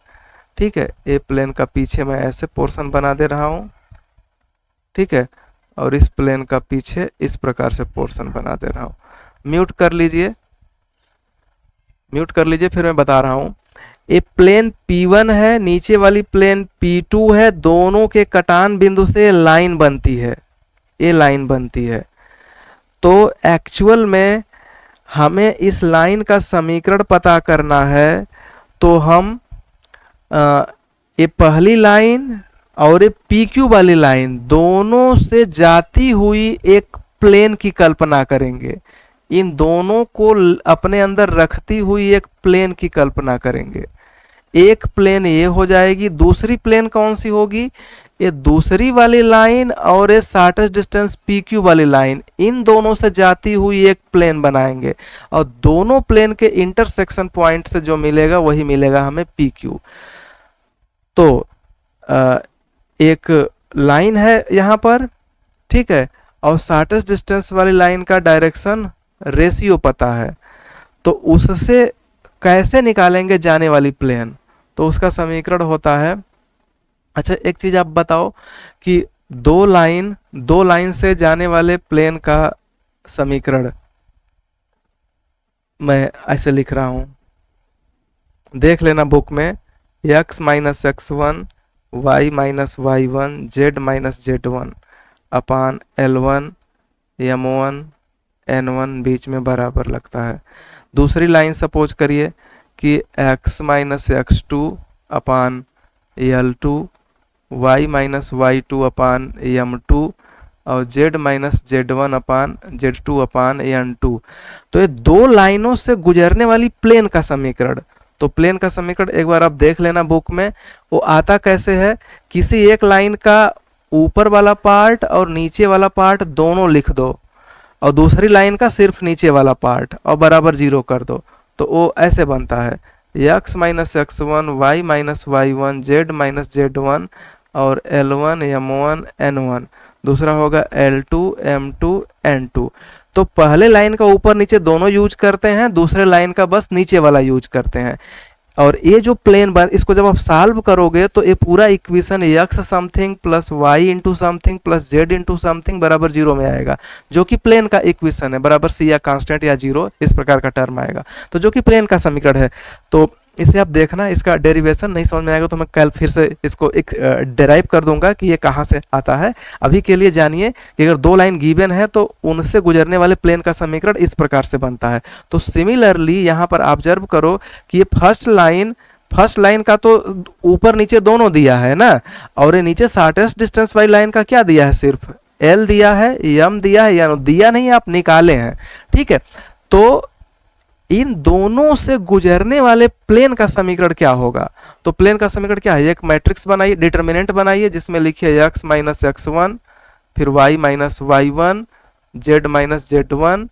ठीक है। ए प्लेन का पीछे मैं ऐसे पोर्शन बना दे रहा हूँ, ठीक है, और इस प्लेन का पीछे इस प्रकार से पोर्शन बना दे रहा हूँ। म्यूट कर लीजिए, फिर मैं बता रहा हूँ। ये प्लेन P1 है, नीचे वाली प्लेन P2 है, दोनों के कटान बिंदु से लाइन बनती है, ये लाइन बनती है। तो एक्चुअल में हमें इस लाइन का समीकरण पता करना है, तो हम ये पहली लाइन और ये PQ वाली लाइन दोनों से जाती हुई एक प्लेन की कल्पना करेंगे, इन दोनों को अपने अंदर रखती हुई एक प्लेन की कल्पना करेंगे। एक प्लेन ये हो जाएगी, दूसरी प्लेन कौन सी होगी, ये दूसरी वाली लाइन और ये शॉर्टेस्ट डिस्टेंस PQ वाली लाइन, इन दोनों से जाती हुई एक प्लेन बनाएंगे और दोनों प्लेन के इंटरसेक्शन पॉइंट से जो मिलेगा वही मिलेगा हमें PQ। तो एक लाइन है यहाँ पर, ठीक है, और शॉर्टेस्ट डिस्टेंस वाली लाइन का डायरेक्शन रेशियो पता है, तो उससे कैसे निकालेंगे जाने वाली प्लेन, तो उसका समीकरण होता है। अच्छा एक चीज आप बताओ कि दो लाइन से जाने वाले प्लेन का समीकरण मैं ऐसे लिख रहा हूं, देख लेना बुक में, x minus x1 y minus y1 z minus z1 अपान L1 M1 N1 बीच में बराबर लगता है। दूसरी लाइन सपोज करिए कि x माइनस x2 अपान L2 y माइनस y2 अपान M2 और z माइनस z1 अपान z2 अपान N2। तो ये दो लाइनों से गुजरने वाली प्लेन का समीकरण, तो प्लेन का समीकरण एक बार आप देख लेना बुक में, वो आता कैसे है, किसी एक लाइन का ऊपर वाला पार्ट और नीचे वाला पार्ट दोनों लिख दो और दूसरी लाइन का सिर्फ नीचे वाला पार्ट और बराबर 0 कर दो, तो वो ऐसे बनता है x minus x1 y minus y1 z minus z1 और L1 M1 N1, दूसरा होगा L2 M2 N2। तो पहले लाइन का ऊपर नीचे दोनों यूज करते हैं, दूसरे लाइन का बस नीचे वाला यूज करते हैं। और ये जो प्लेन बन, इसको जब आप सॉल्व करोगे तो ये पूरा equation x something plus y into something plus z into something बराबर 0 में आएगा, जो कि प्लेन का इक्वेशन है, बराबर c या कांस्टेंट या 0 इस प्रकार का टर्म आएगा, तो जो कि प्लेन का समीकरण है। तो इसे आप देखना, इसका डेरिवेशन नहीं समझ में आएगा तो मैं कल फिर से इसको एक डेराइव कर दूंगा कि ये कहाँ से आता है। अभी के लिए जानिए कि अगर दो लाइन गिवन है तो उनसे गुजरने वाले प्लेन का समीकरण इस प्रकार से बनता है। तो सिमिलरली यहाँ पर ऑब्जर्व करो कि ये फर्स्ट लाइन का तो ऊपर नीचे दोनों दिया है ना, और ये नीचे शॉर्टेस्ट डिस्टेंस वाली लाइन का क्या दिया है, सिर्फ L दिया है, M दिया है, या दिया नहीं, आप निकाले हैं, ठीक है। तो इन दोनों से गुजरने वाले प्लेन का समीकरण क्या होगा, तो प्लेन का समीकरण क्या है, एक मैट्रिक्स बनाइए, डिटर्मिनेंट बनाइए, जिसमें लिखिए x माइनस x1 फिर y minus y1 z minus z1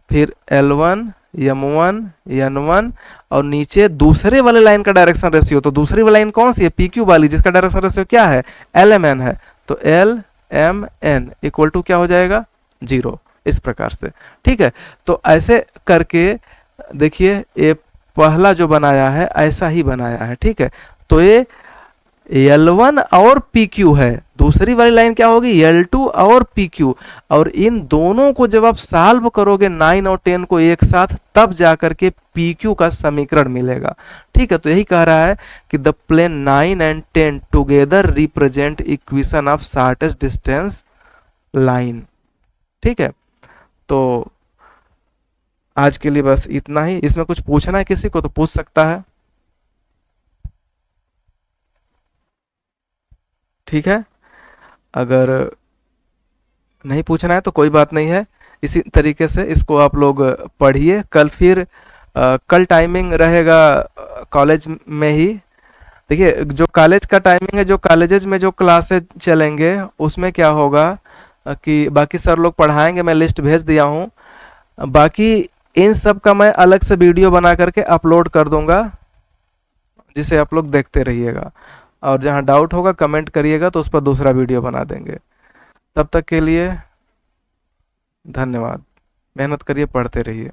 फिर L1 M1 N1 और नीचे दूसरे वाले लाइन का डायरेक्शन रेशियो, तो दूसरी वाली लाइन कौन सी है, PQ वाली, जिसका डायरेक्शन रेशियो क्या है, LMN है, तो LMN इक्वल टू क्या हो जाएगा, 0, इस प्रकार से, ठीक है। तो ऐसे करके देखिए ये पहला जो बनाया है ऐसा ही बनाया है, ठीक है। तो ये L1 और PQ है, दूसरी वाली लाइन क्या होगी, L2 और PQ, और इन दोनों को जब आप सॉल्व करोगे 9 और 10 को एक साथ, तब जाकर के PQ का समीकरण मिलेगा, ठीक है। तो यही कह रहा है कि the plane 9 and 10 together represent equation of shortest distance line, ठीक है। तो आज के लिए बस इतना ही। इसमें कुछ पूछना है किसी को तो पूछ सकता है, ठीक है। अगर नहीं पूछना है तो कोई बात नहीं है, इसी तरीके से इसको आप लोग पढ़िए। कल फिर कल टाइमिंग रहेगा कॉलेज में ही, देखिए जो कॉलेज का टाइमिंग है, जो कॉलेजेस में जो क्लासेज चलेंगे उसमें क्या होगा कि बाकी सर लोग पढ़ाएंगे, मैं लिस्ट भेज दिया हूँ, बाकी इन सब का मैं अलग से वीडियो बना करके अपलोड कर दूंगा, जिसे आप लोग देखते रहिएगा, और जहां डाउट होगा कमेंट करिएगा तो उस पर दूसरा वीडियो बना देंगे। तब तक के लिए धन्यवाद, मेहनत करिए, पढ़ते रहिए।